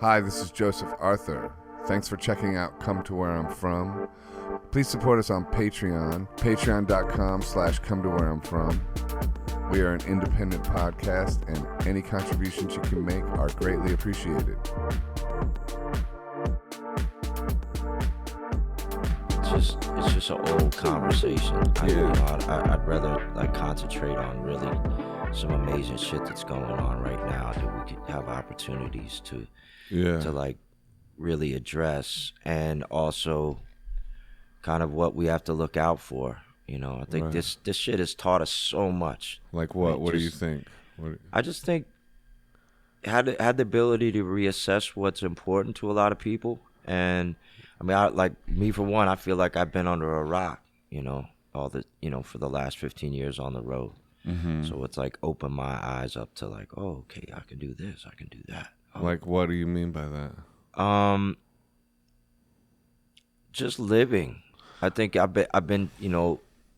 Hi, this is Joseph Arthur. Thanks for checking out Come to Where I'm From. Please support us on Patreon, patreon.com/come to where I'm from. We are an independent podcast, and any contributions you can make are greatly appreciated. It's just an old conversation. I'd rather like concentrate on really some amazing shit that's going on right now that we could have opportunities to like really address, and also kind of what we have to look out for. I think this shit has taught us so much. Like what? Right? What do you think? I just think had the ability to reassess what's important to a lot of people. And I mean, like me for one, I feel like I've been under a rock, for the last 15 years on the road. Mm-hmm. So it's like opened my eyes up to like, oh, okay, I can do this, I can do that. Oh. Like, what do you mean by that? Just living. I think I've been,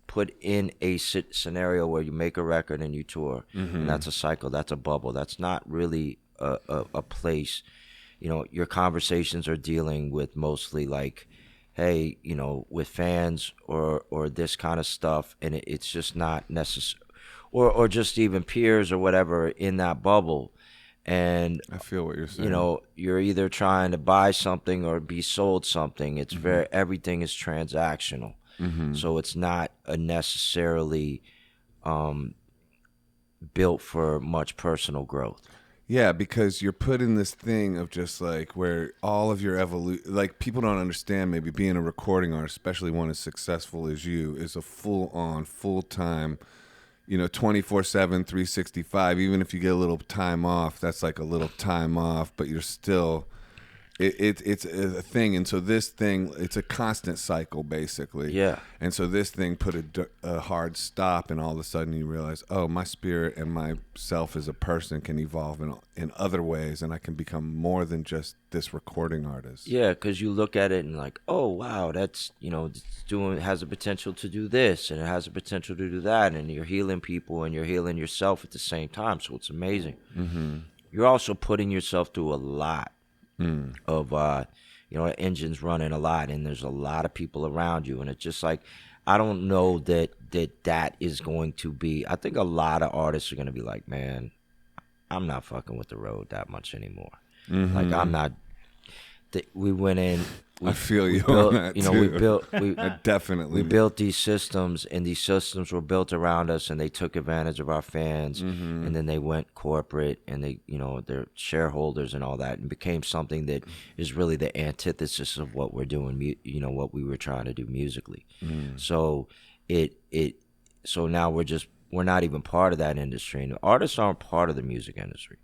put in a scenario where you make a record and you tour, mm-hmm. and that's a cycle, that's a bubble. That's not really a place. Your conversations are dealing with mostly like, hey, with fans or this kind of stuff, and it's just not necessary, or just even peers or whatever in that bubble. And I feel what you're saying. You're either trying to buy something or be sold something. It's mm-hmm. Everything is transactional. Mm-hmm. So it's not necessarily built for much personal growth. Yeah, because you're put in this thing of just like where all of your evolution, like people don't understand maybe being a recording artist, especially one as successful as you, is a full-on, full-time, 24/7, 365. Even if you get a little time off, that's like a little time off, but you're still, it's a thing. And so this thing, it's a constant cycle basically. Yeah. And so this thing put a hard stop, and all of a sudden you realize, oh, my spirit and myself as a person can evolve in other ways, and I can become more than just this recording artist. Yeah, because you look at it and like, oh wow, that's has the potential to do this, and it has the potential to do that, and you're healing people and you're healing yourself at the same time. So it's amazing. Mm-hmm. You're also putting yourself through a lot of engines running a lot, and there's a lot of people around you, and it's just like, I don't know that is going to be, I think a lot of artists are going to be like, man, I'm not fucking with the road that much anymore. Mm-hmm. Like, I'm not, we went in, I feel you built, on that too. We built these systems, and these systems were built around us, and they took advantage of our fans, mm-hmm. and then they went corporate, and they, they're shareholders and all that, and became something that is really the antithesis of what we're doing, what we were trying to do musically. So so now we're not even part of that industry, and artists aren't part of the music industry.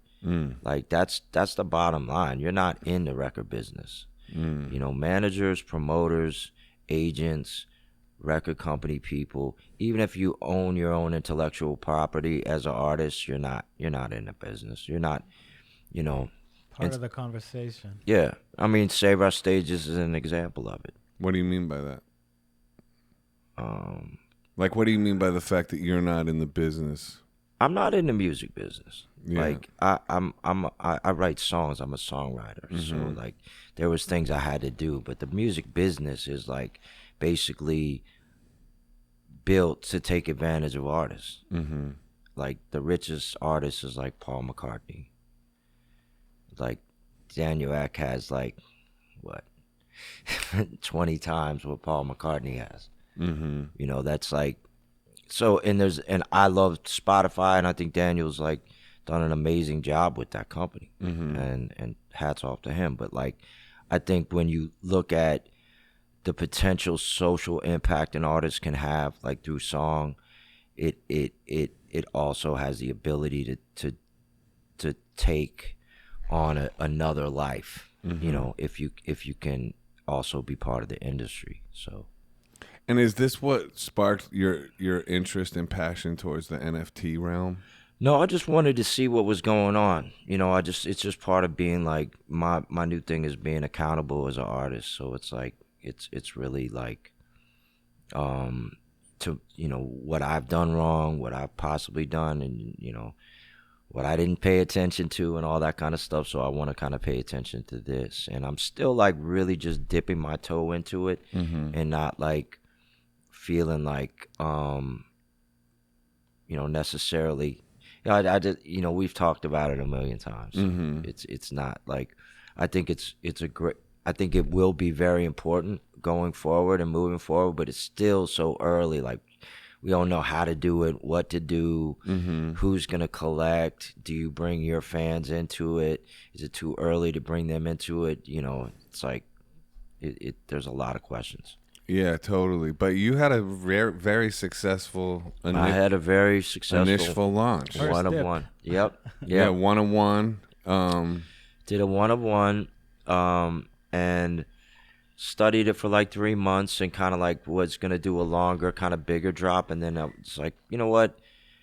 Like that's the bottom line. You're not in the record business. Managers, promoters, agents, record company people, even if you own your own intellectual property as an artist, you're not in the business. You're not, part of the conversation. Yeah. I mean, Save Our Stages is an example of it. What do you mean by that? Like, what do you mean by the fact that you're not in the business? I'm not in the music business. Yeah. Like I write songs. I'm a songwriter. Mm-hmm. So like there was things I had to do, but the music business is like basically built to take advantage of artists. Mm-hmm. Like the richest artist is like Paul McCartney. Like Daniel Ek has like what 20 times what Paul McCartney has. Mm-hmm. That's like, so, and I love Spotify, and I think Daniel's like done an amazing job with that company, and hats off to him. But like, I think when you look at the potential social impact an artist can have, like through song, it also has the ability to take on another life. If you can also be part of the industry. So. And is this what sparked your interest and passion towards the NFT realm? No, I just wanted to see what was going on. It's just part of being like, my new thing is being accountable as an artist. So it's like, it's really like, to, what I've done wrong, what I've possibly done, and, what I didn't pay attention to and all that kind of stuff. So I want to kind of pay attention to this. And I'm still like really just dipping my toe into it and not like feeling like, necessarily, I just, we've talked about it a million times. It's not like, I think I think it will be very important going forward and moving forward, but it's still so early. Like, we don't know how to do it, what to do, who's going to collect. Do you bring your fans into it? Is it too early to bring them into it? It's like, there's a lot of questions. Yeah, totally. But you had a very, very successful I had a very successful initial launch. First one of dip. one. Yep. Yeah, 101. Did a 1-of-1 and studied it for like 3 months and kind of like was going to do a longer, kind of bigger drop. And then I was like, you know what?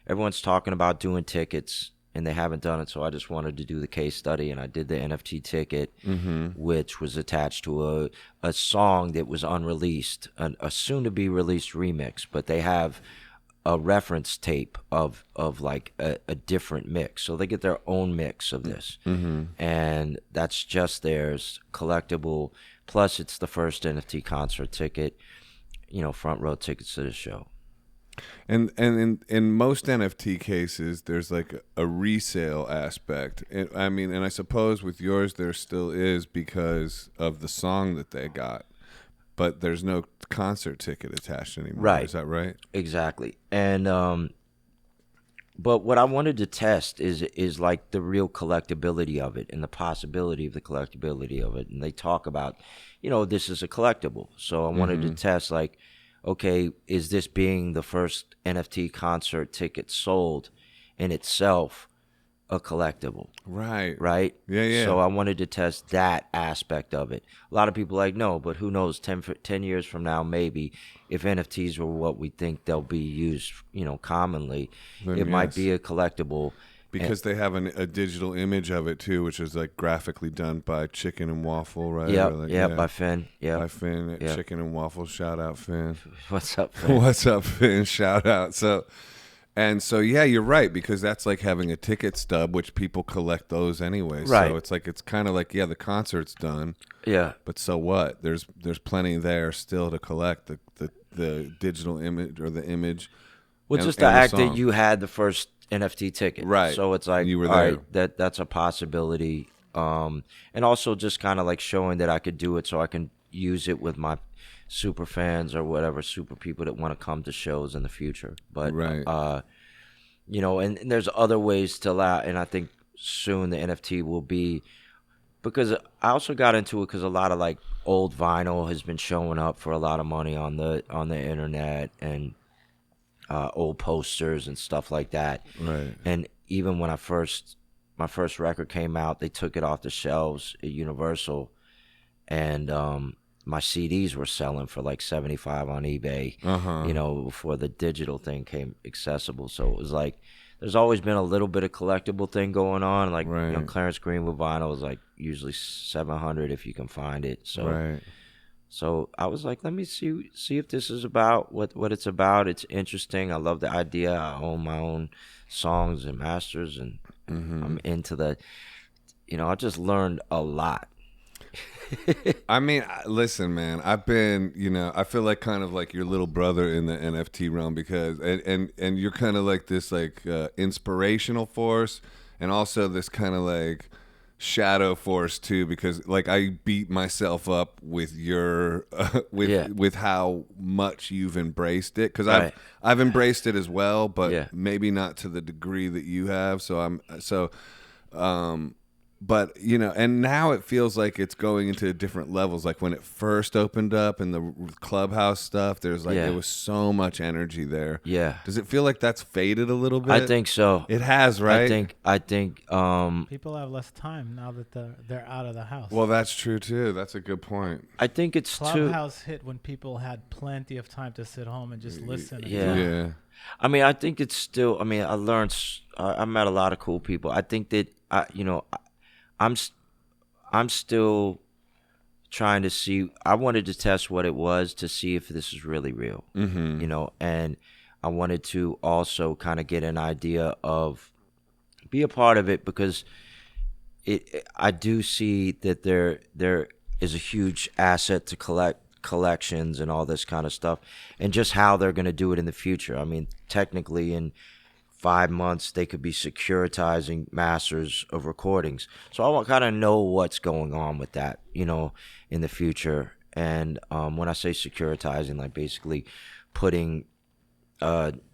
Everyone's talking about doing tickets and they haven't done it. So I just wanted to do the case study, and I did the NFT ticket, which was attached to a song that was unreleased, a soon to be released remix, but they have a reference tape of like a different mix. So they get their own mix of this. And that's just theirs, collectible. Plus, it's the first NFT concert ticket, front row tickets to the show. And in most NFT cases, there's like a resale aspect. And I suppose with yours there still is because of the song that they got, but there's no concert ticket attached anymore. Right. Is that right? Exactly. And but what I wanted to test is like the real collectability of it and the possibility of the collectability of it. And they talk about, this is a collectible. So I wanted to test like, okay, is this being the first NFT concert ticket sold in itself a collectible? Right. Right? Yeah. So I wanted to test that aspect of it. A lot of people are like, no, but who knows, 10 years from now, maybe, if NFTs were what we think they'll be used, commonly, Then it might yes. be a collectible. Because they have a digital image of it too, which is like graphically done by Chicken and Waffle, right? Yep, Or like, by Finn. Yep. By Finn at Yep. Chicken and Waffle. Shout out, Finn. What's up, Finn? What's up, Finn? Shout out. So yeah, you're right, because that's like having a ticket stub, which people collect those anyway. Right. So it's kind of like, yeah, the concert's done, Yeah. but so what? There's plenty there still to collect the digital image or the image. Well, and- just the and act song. that you had the first NFT ticket. Right. So it's like, You were all there. right, that's a possibility. And also just kind of like showing that I could do it, so I can use it with my super fans or whatever, super people that want to come to shows in the future. But, Right. And there's other ways to allow, and I think soon the NFT will be, because I also got into it because a lot of like old vinyl has been showing up for a lot of money on the internet, and old posters and stuff like that. Right. And even when my first record came out, they took it off the shelves at Universal, and my CDs were selling for like $75 on eBay. Before the digital thing came accessible. So it was like, there's always been a little bit of collectible thing going on. Like, Right. Clarence Greenwood vinyl is like usually $700 if you can find it. So. Right. So I was like, let me see if this is about what it's about. It's interesting. I love the idea. I own my own songs and masters, and I'm into the, I just learned a lot. Listen, man, I've been, I feel like kind of like your little brother in the NFT realm, because, and you're kind of like this like inspirational force, and also this kind of like shadow force too, because like I beat myself up with your with how much you've embraced it, because Right. I've embraced it as well, but Yeah. maybe not to the degree that you have. But and now it feels like it's going into different levels. Like when it first opened up and the Clubhouse stuff, there's like Yeah. there was so much energy there. Yeah. Does it feel like that's faded a little bit? I think so. it has, right? I think People have less time now that they're out of the house. Well, that's true too. That's a good point. I think it's too. Clubhouse hit when people had plenty of time to sit home and just listen. and Yeah. Yeah. I mean, I think it's still. I mean, I learned. I met a lot of cool people. I think that I'm still trying to see. I wanted to test what it was to see if this is really real. And I wanted to also kind of get an idea of, be a part of it, because I do see that there is a huge asset to collections and all this kind of stuff, and just how they're going to do it in the future. I mean, technically in 5 months they could be securitizing masters of recordings. So I want kind of know what's going on with that, in the future. And when I say securitizing, like basically putting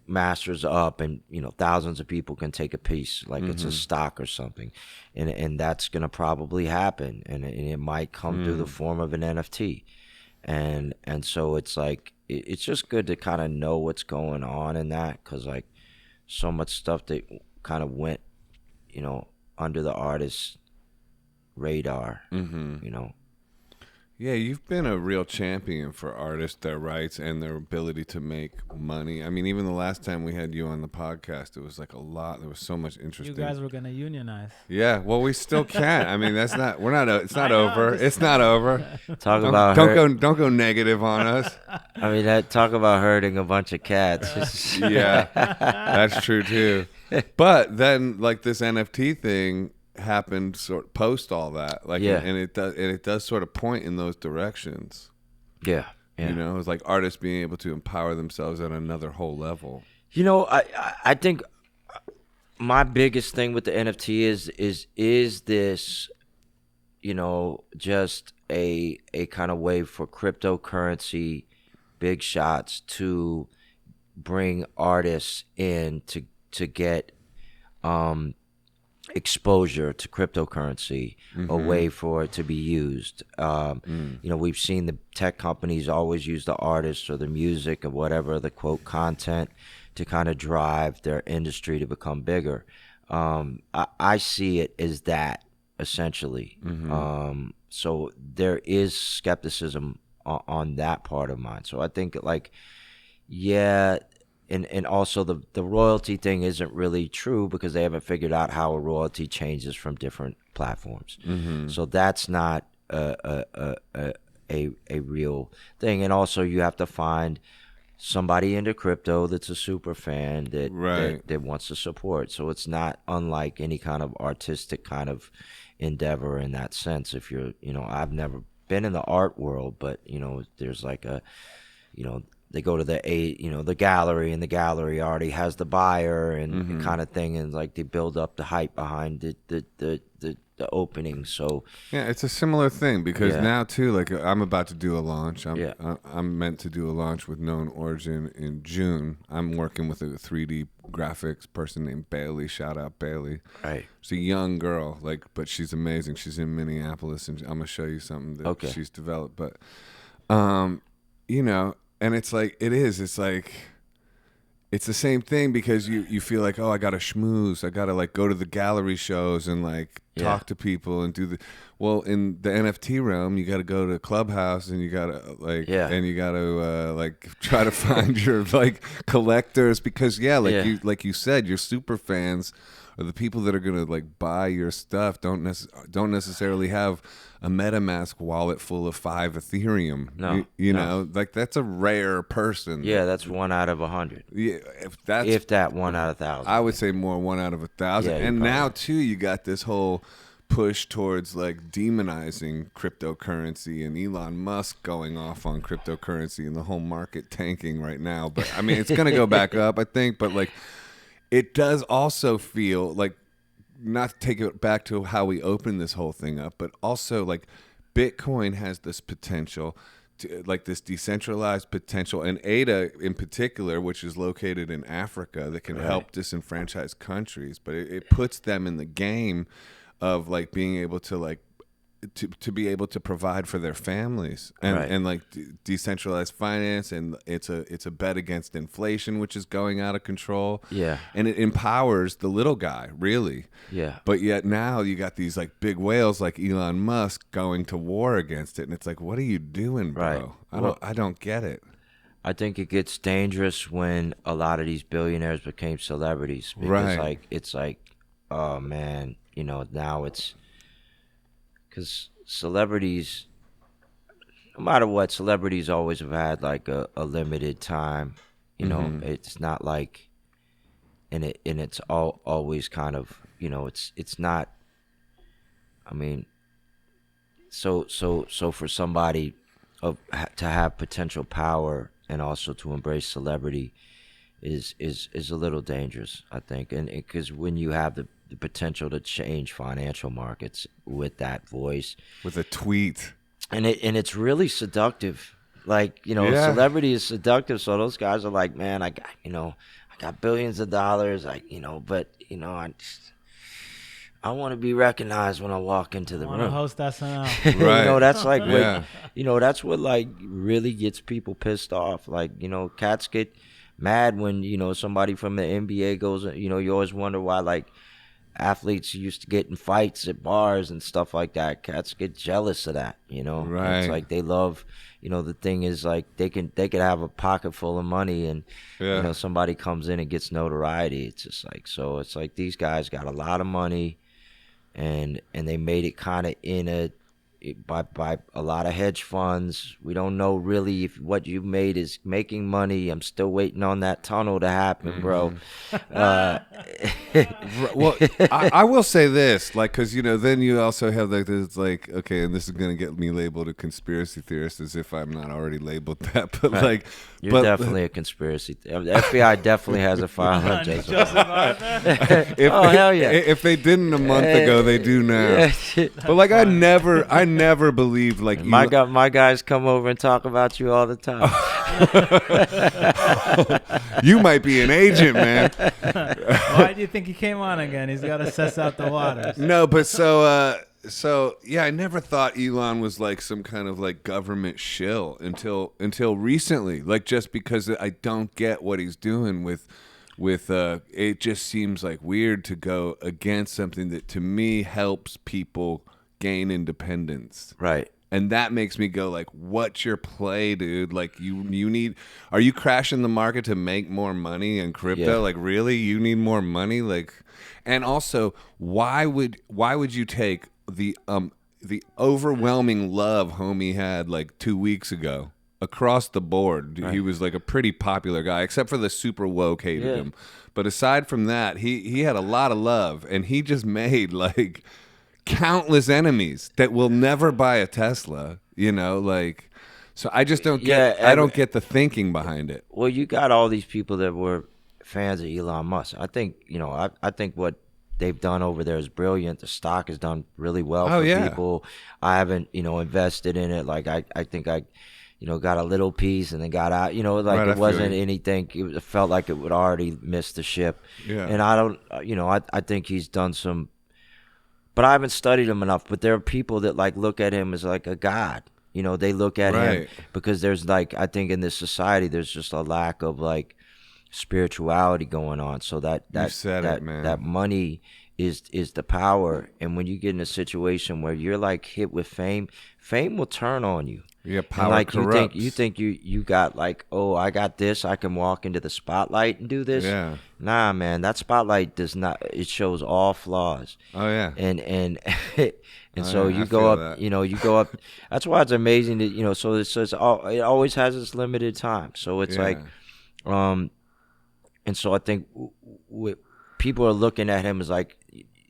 masters up, and thousands of people can take a piece, like it's a stock or something, and that's gonna probably happen, and it might come through the form of an NFT, and so it's like it's just good to kind of know what's going on in that, because like so much stuff that kind of went under the artist's radar. Yeah, you've been a real champion for artists, their rights, and their ability to make money. I mean, even the last time we had you on the podcast, it was like a lot. There was so much interesting. You guys were gonna unionize. Yeah, well, we still can. I mean, it's not over. It's not over. Don't go negative on us. I mean, talk about hurting a bunch of cats. Yeah, that's true too. But then, like, this NFT thing happened sort of post all that, like, and it does sort of point in those directions. Yeah. It's like artists being able to empower themselves at another whole level. I think my biggest thing with the NFT is this, just a kind of way for cryptocurrency big shots to bring artists in to get exposure to cryptocurrency, a way for it to be used. We've seen the tech companies always use the artists or the music or whatever, the quote content, to kind of drive their industry to become bigger. I see it as that, essentially. So there is skepticism on that part of mine. So I think, like, yeah. And also the royalty thing isn't really true, because they haven't figured out how a royalty changes from different platforms. So that's not a real thing. And also you have to find somebody into crypto that's a super fan that wants to support. So it's not unlike any kind of artistic kind of endeavor in that sense. If you're, I've never been in the art world, but there's like a, they go to the gallery, and the gallery already has the buyer and kind of thing, and like they build up the hype behind the opening. So yeah, it's a similar thing, because now too, like, I'm about to do a launch. I'm meant to do a launch with Known Origin in June. I'm working with a 3D graphics person named Bailey. Shout out Bailey. Right. She's a young girl, but she's amazing. She's in Minneapolis, and I'm gonna show you something that she's developed. But and it's like, it's like, it's the same thing, because you feel like, oh, I gotta schmooze, I gotta like go to the gallery shows and like talk to people and well, in the NFT realm, you gotta go to Clubhouse, and you gotta and you gotta like try to find your like collectors, because you said, your super fans are the people that are gonna like buy your stuff. Don't necessarily have a MetaMask wallet full of 5 Ethereum. No, you know, like, that's a rare person. Yeah, that's 1 out of 100. Yeah, if that 1 out of 1,000. I would say more 1 out of 1,000. And now too, you got this whole push towards like demonizing cryptocurrency, and Elon Musk going off on cryptocurrency, and the whole market tanking right now. But I mean, it's gonna go back up, I think. But like, it does also feel like, not to take it back to how we opened this whole thing up, but also like Bitcoin has this potential, like this decentralized potential, and ADA in particular, which is located in Africa, that can help disenfranchised countries, but it puts them in the game of like being able to like to be able to provide for their families, and like decentralized finance, and it's a bet against inflation, which is going out of control. Yeah. And it empowers the little guy, really. Yeah. But yet now you got these like big whales like Elon Musk going to war against it, and it's like, what are you doing, bro? Right. I don't get it. I think it gets dangerous when a lot of these billionaires became celebrities, because it's like, oh man, now it's, because celebrities, no matter what, celebrities always have had like a limited time. It's not like it's always kind of, it's not. I mean, so for somebody to have potential power and also to embrace celebrity is a little dangerous, I think, and because when you have the potential to change financial markets with that voice, with a tweet, and it's really seductive. Like, Yeah. celebrity is seductive. So those guys are like, man, I got billions of dollars. I want to be recognized when I walk into the I want to room. host SNL. Right. That's like Yeah. what, that's what like really gets people pissed off. Like, cats get mad when, somebody from the NBA goes, you always wonder why, like, athletes used to get in fights at bars and stuff like that. Cats get jealous of that, Right. It's like they love, the thing is like they could have a pocket full of money and Yeah. somebody comes in and gets notoriety. It's just like, so it's like these guys got a lot of money and they made it kind of by a lot of hedge funds. We don't know really if what you made is making money. I'm still waiting on that tunnel to happen, bro. Well, I will say this, like, because then you also have like this, like, okay, and this is gonna get me labeled a conspiracy theorist, as if I'm not already labeled that. But Right. like, You're definitely a conspiracy. The FBI definitely has a file on Joseph. Hell yeah! If they didn't a month ago, they do now. Yeah. But like, I never believed like My guys come over and talk about you all the time. you might be an agent, man. Why do you think he came on again? He's got to suss out the waters. No, but so yeah, I never thought Elon was like some kind of like government shill until recently. Like, just because I don't get what he's doing with it just seems like weird to go against something that to me helps people gain independence. Right. And that makes me go like, what's your play, dude? Like, are you crashing the market to make more money in crypto? Yeah. Like, really? You need more money? Like, and also, why would you take the overwhelming love homie had like 2 weeks ago across the board? Right. He was like a pretty popular guy, except for the super woke hated him. But aside from that, he had a lot of love, and he just made like countless enemies that will never buy a Tesla, like, so I just don't get I don't get the thinking behind it. Well, you got all these people that were fans of Elon Musk. I think, I think what they've done over there is brilliant. The stock has done really well for people. I haven't, invested in it. Like, I think I got a little piece and then got out, like, it wasn't anything. It felt like it would already miss the ship. Yeah. And I don't, I think he's done some, but I haven't studied him enough. But there are people that like look at him as like a god. They look at him because there's like, I think in this society there's just a lack of like spirituality going on. So that money is the power. And when you get in a situation where you're like hit with fame will turn on you. Yeah, power and like corrupts. You think you got like, oh, I got this, I can walk into the spotlight and do this. Yeah. Nah, man, that spotlight does not. It shows all flaws. Oh yeah. And so you go up. You go up. That's why it's amazing that So it always has its limited time. So it's like, and so I think people are looking at him as like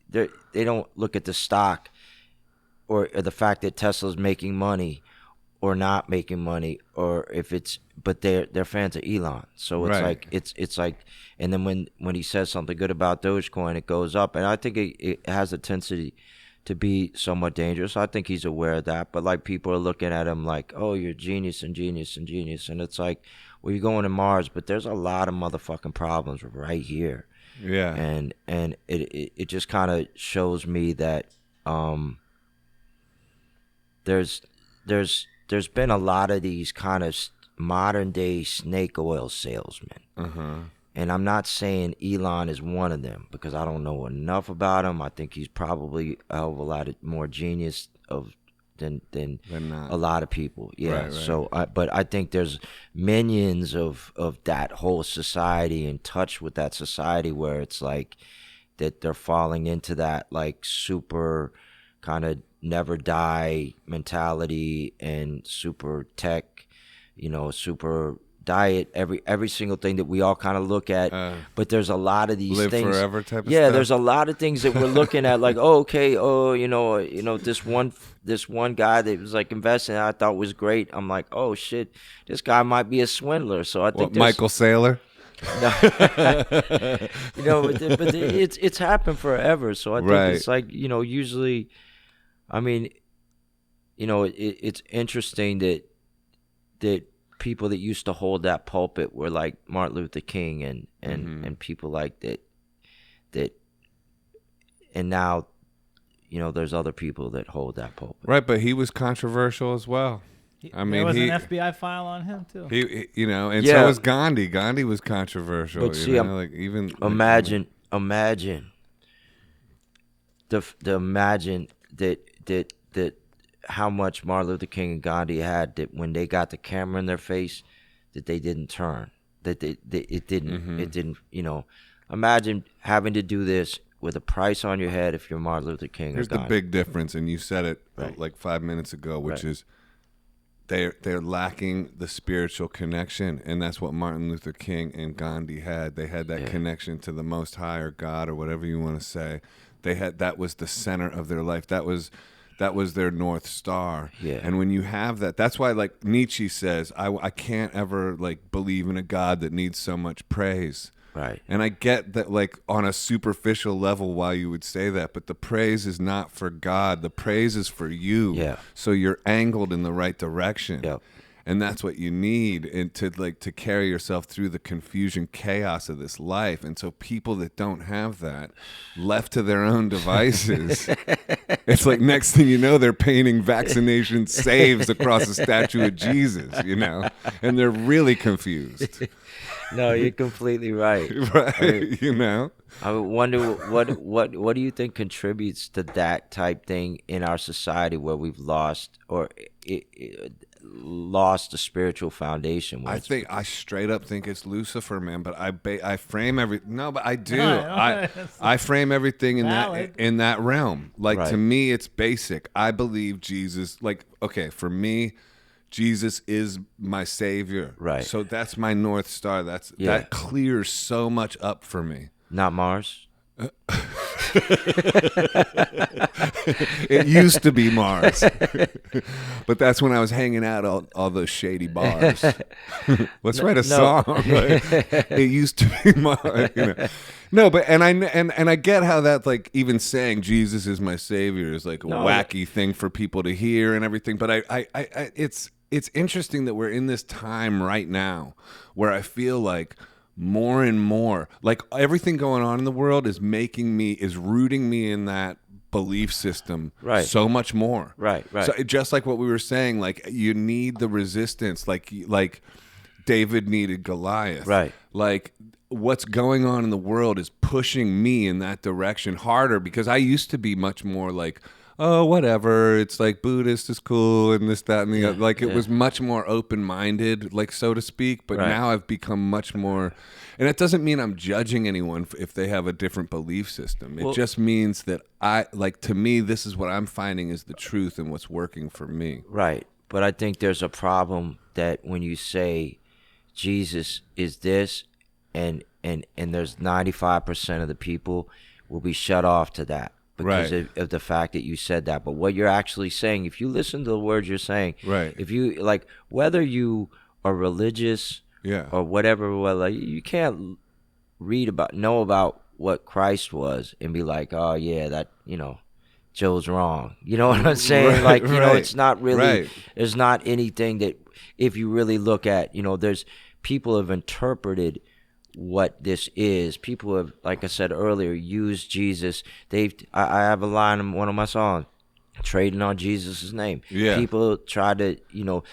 they don't look at the stock or the fact that Tesla's making money or not making money, or if it's, but they're fans of Elon. So it's like it's like, and then when he says something good about Dogecoin, it goes up, and I think it has a tendency to be somewhat dangerous. I think he's aware of that, but like people are looking at him like, oh, you're genius and genius and genius, and it's like, well, you're going to Mars, but there's a lot of motherfucking problems right here. Yeah. And it just kind of shows me that there's been a lot of these kind of modern day snake oil salesmen. Uh-huh. And I'm not saying Elon is one of them because I don't know enough about him. I think he's probably a hell of a lot more genius than a lot of people. Yeah. Right. So, but I think there's minions of that whole society, in touch with that society, where it's like that they're falling into that like super kind of never die mentality and super tech, super diet, every single thing that we all kind of look at. But there's a lot of these live things. forever type of yeah, stuff. there's a lot of things that we're looking at, like, oh, okay, oh, this one guy that was like investing, I thought was great. I'm like, oh shit, this guy might be a swindler. So I think Michael Saylor. but it's happened forever. So I think it's like, usually, I mean, it's interesting that people that used to hold that pulpit were like Martin Luther King and people like that, and now, there's other people that hold that pulpit. Right, but he was controversial as well. I mean, there was an FBI file on him too. And so was Gandhi. Gandhi was controversial. But see, imagine that how much Martin Luther King and Gandhi had, that when they got the camera in their face, that they didn't turn, that it didn't. Imagine having to do this with a price on your head if you're Martin Luther King. Here's or Gandhi. the big difference, and you said it like 5 minutes ago, which is they're lacking the spiritual connection, and that's what Martin Luther King and Gandhi had. They had that connection to the Most High or God or whatever you want to say. That was the center of their life. That was their North Star. Yeah. And when you have that, that's why, like Nietzsche says, I can't ever like believe in a God that needs so much praise. Right. And I get that, like, on a superficial level why you would say that, but the praise is not for God. The praise is for you. Yeah. So you're angled in the right direction. Yep. And that's what you need, and to carry yourself through the confusion, chaos of this life. And so people that don't have that, left to their own devices, it's like next thing you know, they're painting vaccination saves across a statue of Jesus, and they're really confused. No, you're completely right. Right, I wonder what do you think contributes to that type thing in our society where we've lost lost the spiritual foundation. I straight up think it's Lucifer, man. But I frame I do. No, I frame everything in that realm. Like to me, it's basic. I believe Jesus. Like, okay, for me, Jesus is my savior. Right. So that's my North Star. That clears so much up for me. Not Mars. It used to be Mars, but that's when I was hanging out all those shady bars. Let's write a song. It used to be Mars. No, but and I get how that, like, even saying Jesus is my savior is like a wacky thing for people to hear and everything. But it's interesting that we're in this time right now where I feel like more and more, like, everything going on in the world is rooting me in that belief system so much more. Right. So just like what we were saying, like, you need the resistance, like David needed Goliath. Right. Like, what's going on in the world is pushing me in that direction harder, because I used to be much more like, oh, whatever, it's like Buddhist is cool and this, that, and the other. Like, it was much more open-minded, like, so to speak, but now I've become much more, and it doesn't mean I'm judging anyone if they have a different belief system. It just means that to me, this is what I'm finding is the truth and what's working for me. Right, but I think there's a problem that when you say Jesus is this, and there's 95% of the people will be shut off to that. Because of the fact that you said that. But what you're actually saying, if you listen to the words you're saying, if you, like, whether you are religious or whatever, you can't know about what Christ was and be like, oh yeah, that, Joe's wrong. You know what I'm saying? Like, it's not really, there's not anything that, if you really look at, there's people have interpreted what this is. People have, like I said earlier, used Jesus. I have a line in one of my songs, trading on Jesus' name. Yeah. People try to,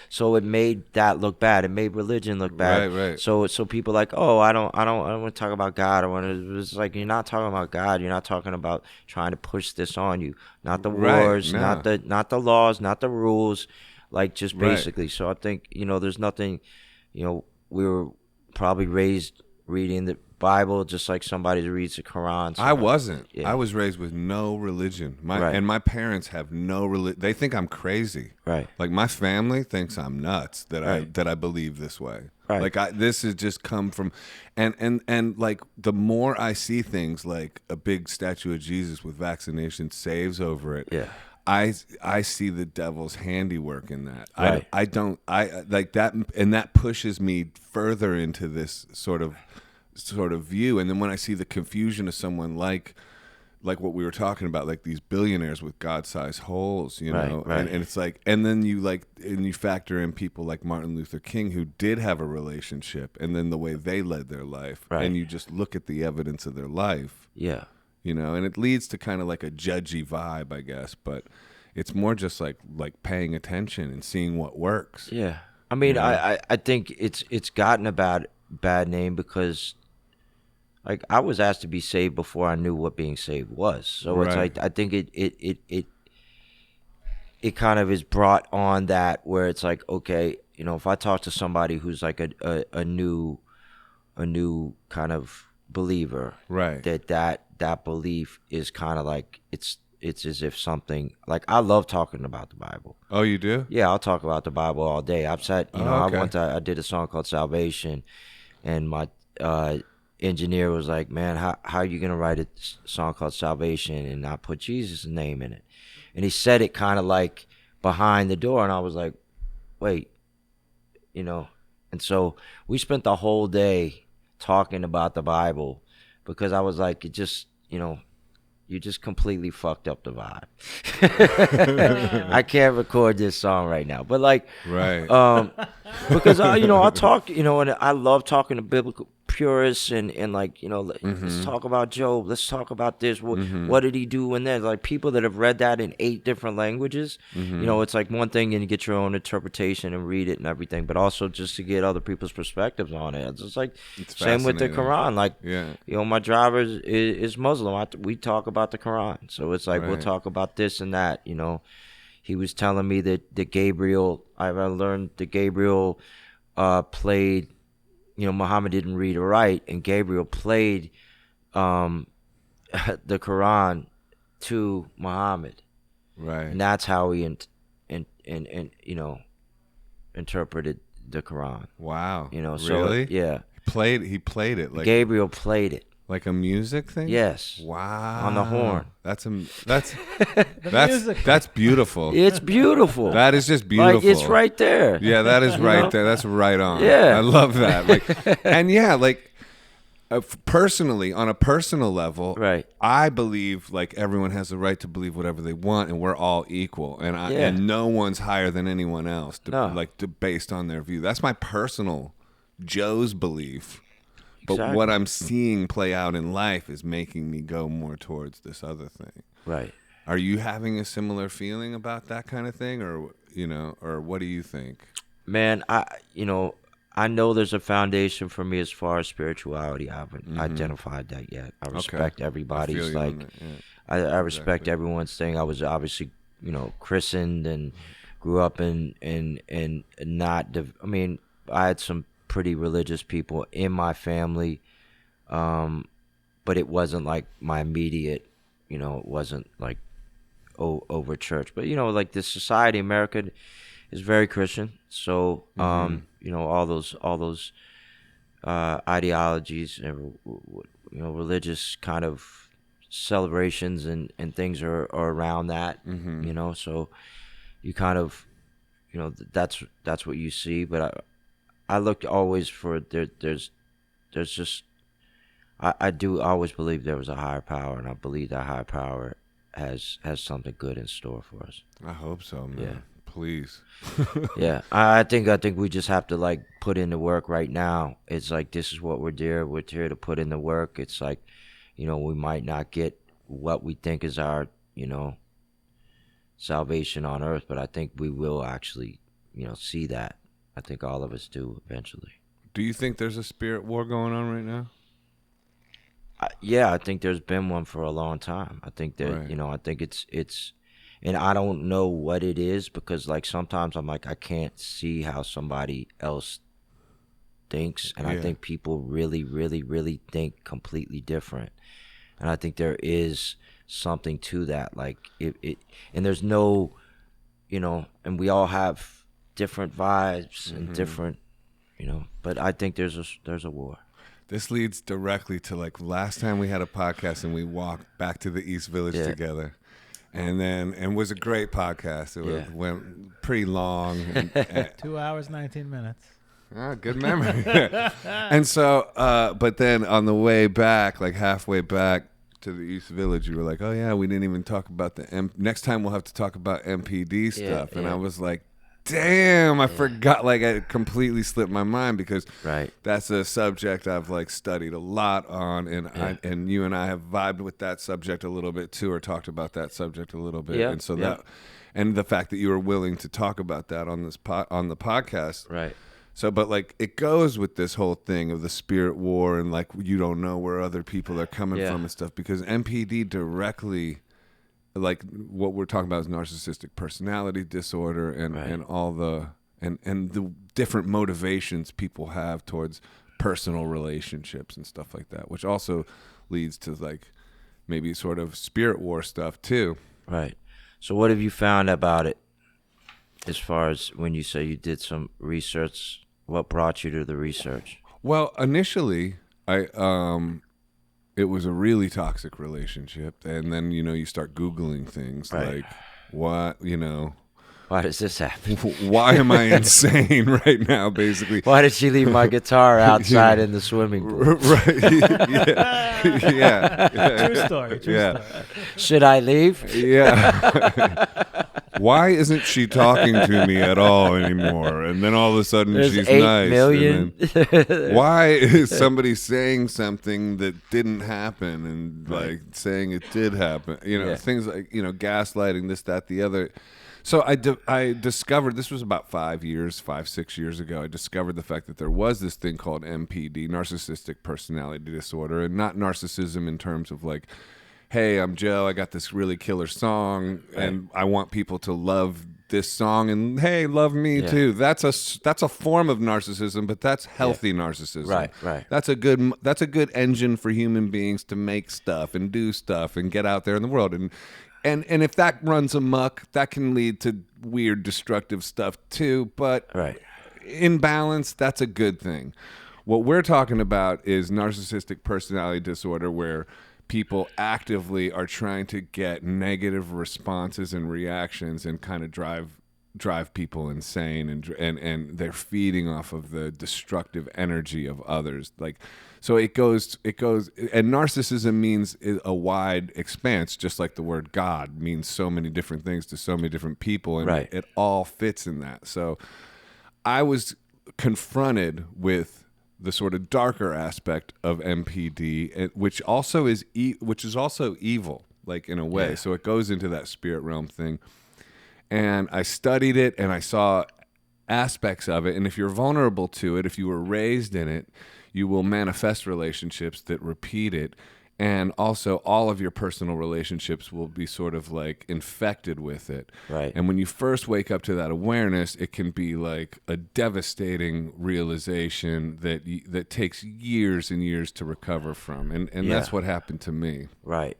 so it made that look bad. It made religion look bad. Right. So people like, oh, I don't want to talk about God. It's like, you're not talking about God. You're not talking about trying to push this on you. Not the wars, not the laws, not the rules. Like, just basically. So I think, there's nothing, we were probably raised reading the Bible just like somebody reads the Quran. I wasn't. I was raised with no religion. And my parents have no religion. They think I'm crazy. Right. Like, my family thinks I'm nuts that I believe this way. Right. Like this has just come from, and like the more I see things like a big statue of Jesus with vaccination saves over it, Yeah. I see the devil's handiwork in that. Right. I don't like that, and that pushes me further into this sort of view. And then when I see the confusion of someone like what we were talking about, like these billionaires with God-sized holes, you know, Right. And it's like, and then you factor in people like Martin Luther King who did have a relationship, and then the way they led their life, Right. and you just look at the evidence of their life, Yeah. you know, and it leads to kind of like a judgy vibe, I guess, but it's more just like paying attention and seeing what works. Yeah. I mean, Yeah. I think it's gotten a bad name because, like, I was asked to be saved before I knew what being saved was. So it's Right. like, I think it kind of is brought on that where it's like, okay, you know, if I talk to somebody who's like a new kind of believer, Right. that belief is kind of like it's as if something, like, I love talking about the Bible. Oh, you do? Yeah, I'll talk about the Bible all day. I've said, you know, okay. I did a song called Salvation, and my engineer was like, man, how are you gonna write a song called Salvation and not put Jesus' name in it? And he said it kind of like behind the door, and I was like, wait, you know. And so we spent the whole day talking about the Bible because I was like, it just, you know, you just completely fucked up the vibe. I can't record this song right now, but like, Right. because I talk, you know, and I love talking to biblical purists and like, you know, let's talk about Job. Let's talk about this. What did he do? And then like people that have read that in 8 different languages, you know, it's like one thing and you get your own interpretation and read it and everything, but also just to get other people's perspectives on it. It's just like same with the fascinating. Quran. Like, Yeah. you know, my driver is Muslim. We talk about the Quran. So it's like, we'll Right. talk about this and that, you know. He was telling me that Gabriel, I learned that Gabriel played, you know, Muhammad didn't read or write, and Gabriel played the Quran to Muhammad. Right. And that's how he you know, interpreted the Quran. Wow. You know, so really? yeah. He played it like Gabriel played it. like a music thing? Yes. Wow. On the horn. That's music. that's beautiful. It's beautiful. That is just beautiful. Like, it's right there. Yeah, that is You right know? there. That's right on. Yeah. I love that. Like, and yeah, like personally, on a personal level, Right. I believe like everyone has the right to believe whatever they want, and we're all equal, and Yeah. and no one's higher than anyone else, No. based on their view. That's my personal Joe's belief. But Exactly. what I'm seeing play out in life is making me go more towards this other thing. Right. Are you having a similar feeling about that kind of thing, or you know, or what do you think? Man, I know there's a foundation for me as far as spirituality. I haven't identified that yet. I respect everybody's, I feel you like, on that, yeah. I respect everyone's thing. I was obviously, you know, christened and grew up in not. I mean, I had some pretty religious people in my family, but it wasn't like my immediate. You know, it wasn't like over church. But you know, like the society, America is very Christian. So you know, all those ideologies and, you know, religious kind of celebrations and things are around that. You know, so you kind of, you know, that's what you see. But I looked always for there's just I do always believe there was a higher power, and I believe that higher power has something good in store for us. I hope so, man. Yeah. Please. Yeah, I think we just have to like put in the work right now. It's like, this is what we're here to put in the work. It's like, you know, we might not get what we think is our, you know, salvation on earth, but I think we will actually, you know, see that. I think all of us do eventually. Do you think there's a spirit war going on right now? Yeah, I think there's been one for a long time. I think that, Right. you know, I think it's, and I don't know what it is, because like sometimes I'm like, I can't see how somebody else thinks, and I Yeah. think people really, really, really think completely different, and I think there is something to that. Like it and there's no, you know, and we all have different vibes and different you know. But I think there's a war. This leads directly to like last time we had a podcast and we walked back to the East Village together. And was a great podcast. It went pretty long. And 2 hours, 19 minutes. Good memory. And so, but then on the way back, like halfway back to the East Village, you were like, "Oh yeah, we didn't even talk about the next time we'll have to talk about MPD stuff." And I was like, "Damn, I forgot." Like it completely slipped my mind because that's a subject I've like studied a lot on, and you and I have vibed with that subject a little bit too, or talked about that subject a little bit. And so that, and the fact that you were willing to talk about that on this on the podcast, right? So, but like it goes with this whole thing of the spirit war and like you don't know where other people are coming from and stuff, because MPD directly, like what we're talking about is narcissistic personality disorder and all the and the different motivations people have towards personal relationships and stuff like that, which also leads to like maybe sort of spirit war stuff too. Right. So what have you found about it as far as when you say you did some research? What brought you to the research? Well, initially, it was a really toxic relationship, and then you start Googling things like, what why does this happen? Why am I insane right now? Basically, why did she leave my guitar outside in the swimming pool? Right? Yeah. True story. True story. Should I leave? Yeah. Why isn't she talking to me at all anymore? And then all of a sudden There's she's 8 nice. million. And then, why is somebody saying something that didn't happen and like saying it did happen? Things like gaslighting, this, that, the other. So I discovered, this was about 5, 6 years ago, I discovered the fact that there was this thing called MPD, narcissistic personality disorder, and not narcissism in terms of like, hey, I'm Joe, I got this really killer song, and I want people to love this song, and hey, love me too. That's a form of narcissism, but that's healthy narcissism. Right. That's a good engine for human beings to make stuff and do stuff and get out there in the world. And if that runs amok, that can lead to weird, destructive stuff too. But in balance, that's a good thing. What we're talking about is narcissistic personality disorder, where people actively are trying to get negative responses and reactions and kind of drive people insane, and they're feeding off of the destructive energy of others. Like, so it goes, and narcissism means a wide expanse, just like the word God means so many different things to so many different people, and it all fits in that. So I was confronted with the sort of darker aspect of MPD, which also is also evil, like in a way. So it goes into that spirit realm thing. And I studied it, and I saw aspects of it. And if you're vulnerable to it, if you were raised in it, you will manifest relationships that repeat it. And also all of your personal relationships will be sort of like infected with it. Right. And when you first wake up to that awareness, it can be like a devastating realization that takes years and years to recover from. And that's what happened to me. Right.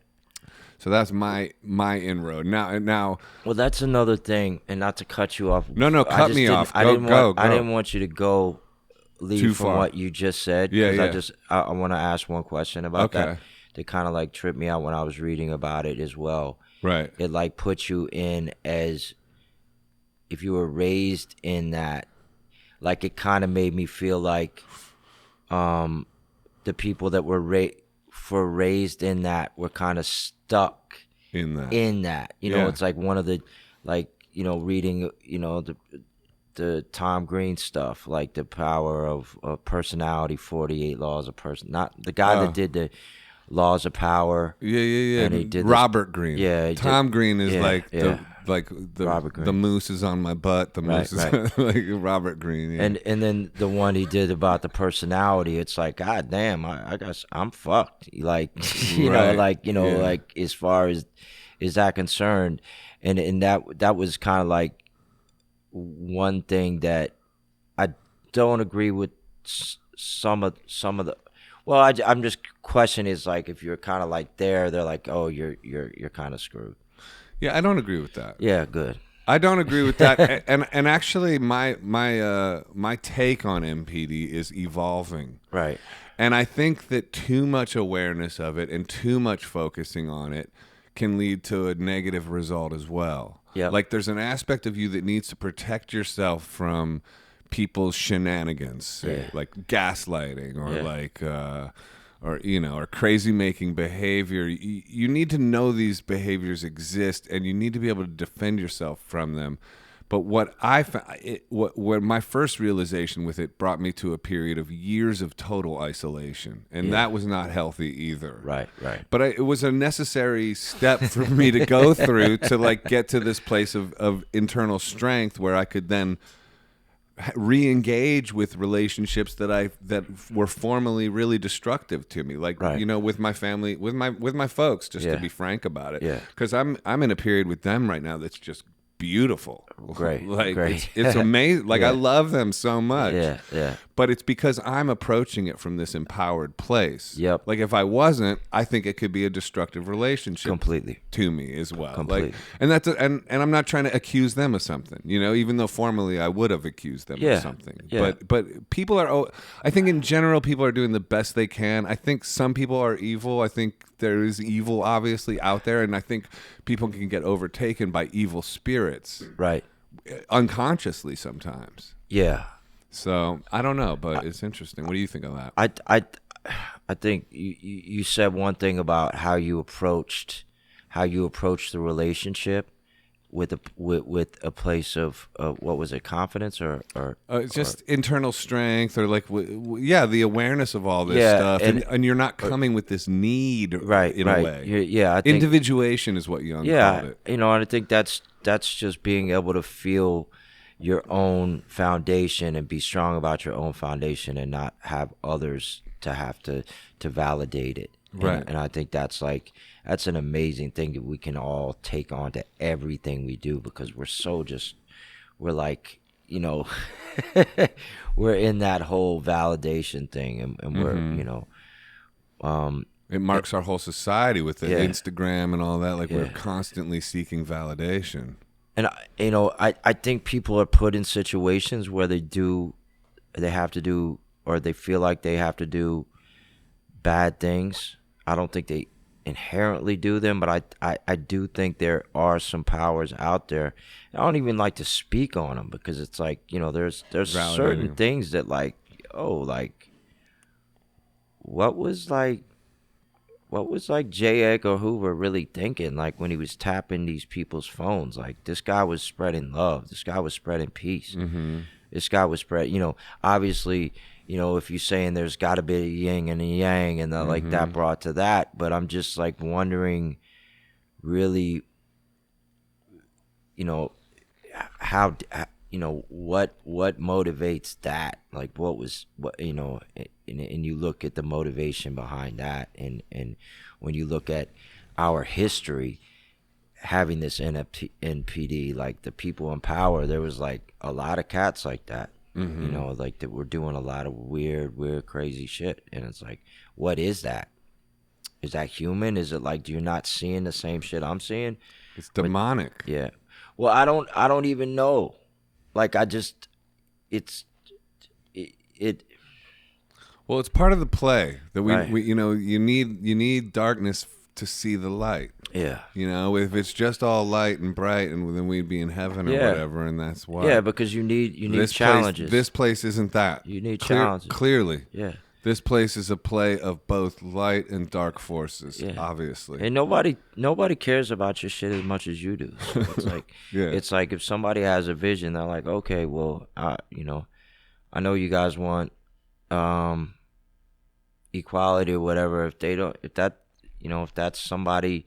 So that's my inroad. Now. Well, that's another thing, and not to cut you off. No, cut me off. I didn't want you to leave too from far. What you just said. Yeah. I want to ask one question about that. They kind of like tripped me out when I was reading about it as well. Right. It like puts you in as if you were raised in that. Like it kind of made me feel like the people that were raised in that were kind of stuck in that. It's like one of the reading the Tom Green stuff, like the power of personality, 48 laws of person. Not the guy that did the Laws of Power. Yeah. And he did Robert Greene. Yeah. Tom Green is the Robert Greene. The moose is on my butt. The moose is like Robert Greene. Yeah. And then the one he did about the personality, it's like, God damn, I guess I'm fucked. Like, like as far as is that concerned, and that was kind of like one thing that I don't agree with some of the. Well, I'm just questioning is like if you're kind of like they're like, oh, you're kind of screwed. Yeah, I don't agree with that. Yeah, good. I don't agree with that. And actually, my take on MPD is evolving. Right. And I think that too much awareness of it and too much focusing on it can lead to a negative result as well. Yep. Like there's an aspect of you that needs to protect yourself from people's shenanigans, say, like gaslighting or like or crazy making behavior. You need to know these behaviors exist, and you need to be able to defend yourself from them. But what I found, what my first realization with it brought me to a period of years of total isolation, and that was not healthy either. Right. But it was a necessary step for me to go through to like get to this place of internal strength where I could then re-engage with relationships that were formerly really destructive to me, like with my family, with my folks, just to be frank about it. Yeah, because I'm in a period with them right now that's just beautiful. Great. Like Great. It's amazing. Like I love them so much. Yeah. But it's because I'm approaching it from this empowered place. Yep. Like if I wasn't, I think it could be a destructive relationship. Completely. To me as well. Completely. Like, and that's and I'm not trying to accuse them of something, even though formerly I would have accused them of something. Yeah. But people are, I think in general people are doing the best they can. I think some people are evil. I think there is evil obviously out there, and I think people can get overtaken by evil spirits. Right. Unconsciously sometimes. Yeah. So I don't know, but it's interesting. What do you think of that? I think you said one thing about how you approached the relationship with a place of what was it, confidence or just internal strength, or like the awareness of all this stuff, and you're not coming with this need, right? In a way, I think, individuation is what Jung called it. And I think that's just being able to feel your own foundation and be strong about your own foundation, and not have others to have to validate it. Right. And I think that's an amazing thing that we can all take on to everything we do, because we're like, we're in that whole validation thing, and we're, it marks our whole society with the Instagram and all that. Like we're constantly seeking validation. And I think people are put in situations where they have to do, or they feel like they have to do bad things. I don't think they inherently do them, but I do think there are some powers out there. I don't even like to speak on them, because it's like, there's certain things that what was J. Edgar Hoover really thinking, like when he was tapping these people's phones? Like, this guy was spreading love. This guy was spreading peace. Mm-hmm. This guy was obviously, if you're saying there's got to be a yin and a yang, and like that brought to that, but I'm just like wondering, really, how, what motivates that? Like, and you look at the motivation behind that, and when you look at our history, having this NPD, like the people in power, there was like a lot of cats like that. Like that were doing a lot of weird, crazy shit. And it's like, what is that? Is that human? Is it like, you're not seeing the same shit I'm seeing? It's demonic. Yeah. Well, I don't even know. Like, well, it's part of the play that we you need darkness to see the light. Yeah. If it's just all light and bright, and then we'd be in heaven or whatever, and that's why. Yeah, because you need challenges. This place isn't that. You need challenges. Clearly. Yeah. This place is a play of both light and dark forces, obviously. And nobody cares about your shit as much as you do. So it's like it's like if somebody has a vision, they're like, okay, well, I know you guys want equality or whatever. If that's somebody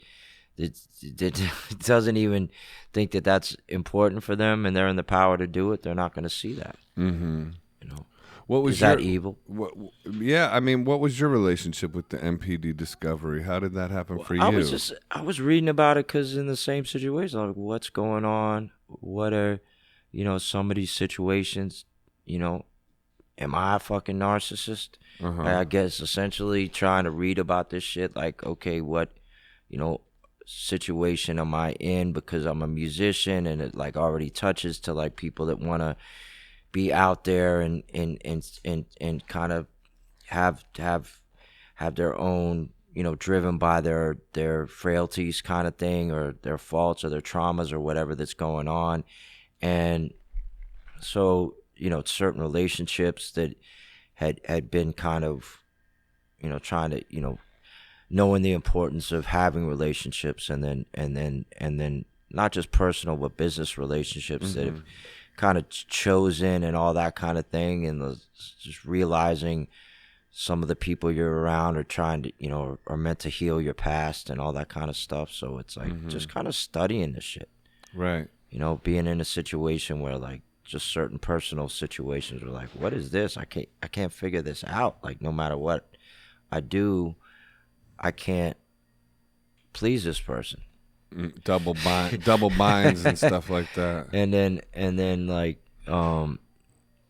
that doesn't even think that that's important for them, and they're in the power to do it, they're not going to see that. Mm-hmm. Is that evil? What was your relationship with the MPD discovery? How did that happen for you? I was reading about it because in the same situation, I'm like, what's going on? What are, some of these situations, am I a fucking narcissist? I guess essentially trying to read about this shit, like, okay, what, situation am I in because I'm a musician, and it like already touches to like people that want to be out there and kind of have their own, you know, driven by their frailties kind of thing, or their faults or their traumas or whatever that's going on. And so, you know, certain relationships that had been kind of, you know, trying to, you know, knowing the importance of having relationships, and then not just personal but business relationships that have kind of chosen and all that kind of thing, and just realizing some of the people you're around are trying to, you know, are meant to heal your past and all that kind of stuff. So it's like just kind of studying this shit, Right. you know, being in a situation where like just certain personal situations are like, what is this? I can't figure this out. Like no matter what I do, I can't please this person. Double binds and stuff like that. And then like, you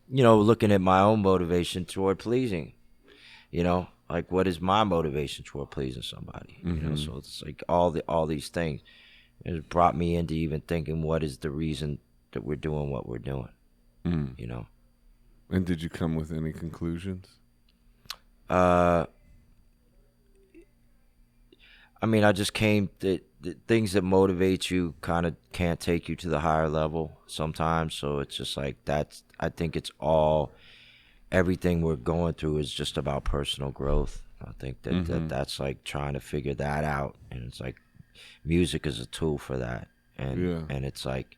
know, looking at my own motivation toward pleasing, you know, like what is my motivation toward pleasing somebody? You know, so it's like all these things. It brought me into even thinking, what is the reason that we're doing what we're doing? You know. And did you come with any conclusions? I mean, I just came that things that motivate you kind of can't take you to the higher level sometimes. So it's just like I think it's everything we're going through is just about personal growth. I think that's like trying to figure that out, and it's like music is a tool for that. And and it's like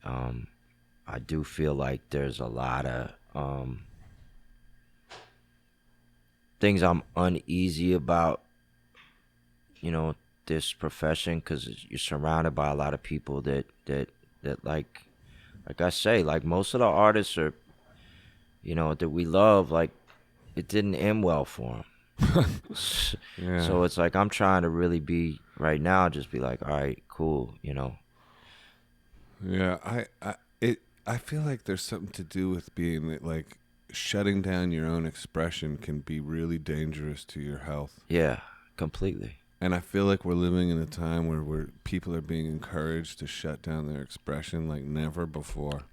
I do feel like there's a lot of things I'm uneasy about, you know, this profession, because you're surrounded by a lot of people that like I say, like most of the artists are, you know, that we love, like it didn't end well for them. So it's like I'm trying to really be right now, just be like, all right, cool, you know. Yeah, I feel like there's something to do with being that, like, shutting down your own expression can be really dangerous to your health. Yeah, completely. And I feel like we're living in a time where people are being encouraged to shut down their expression like never before.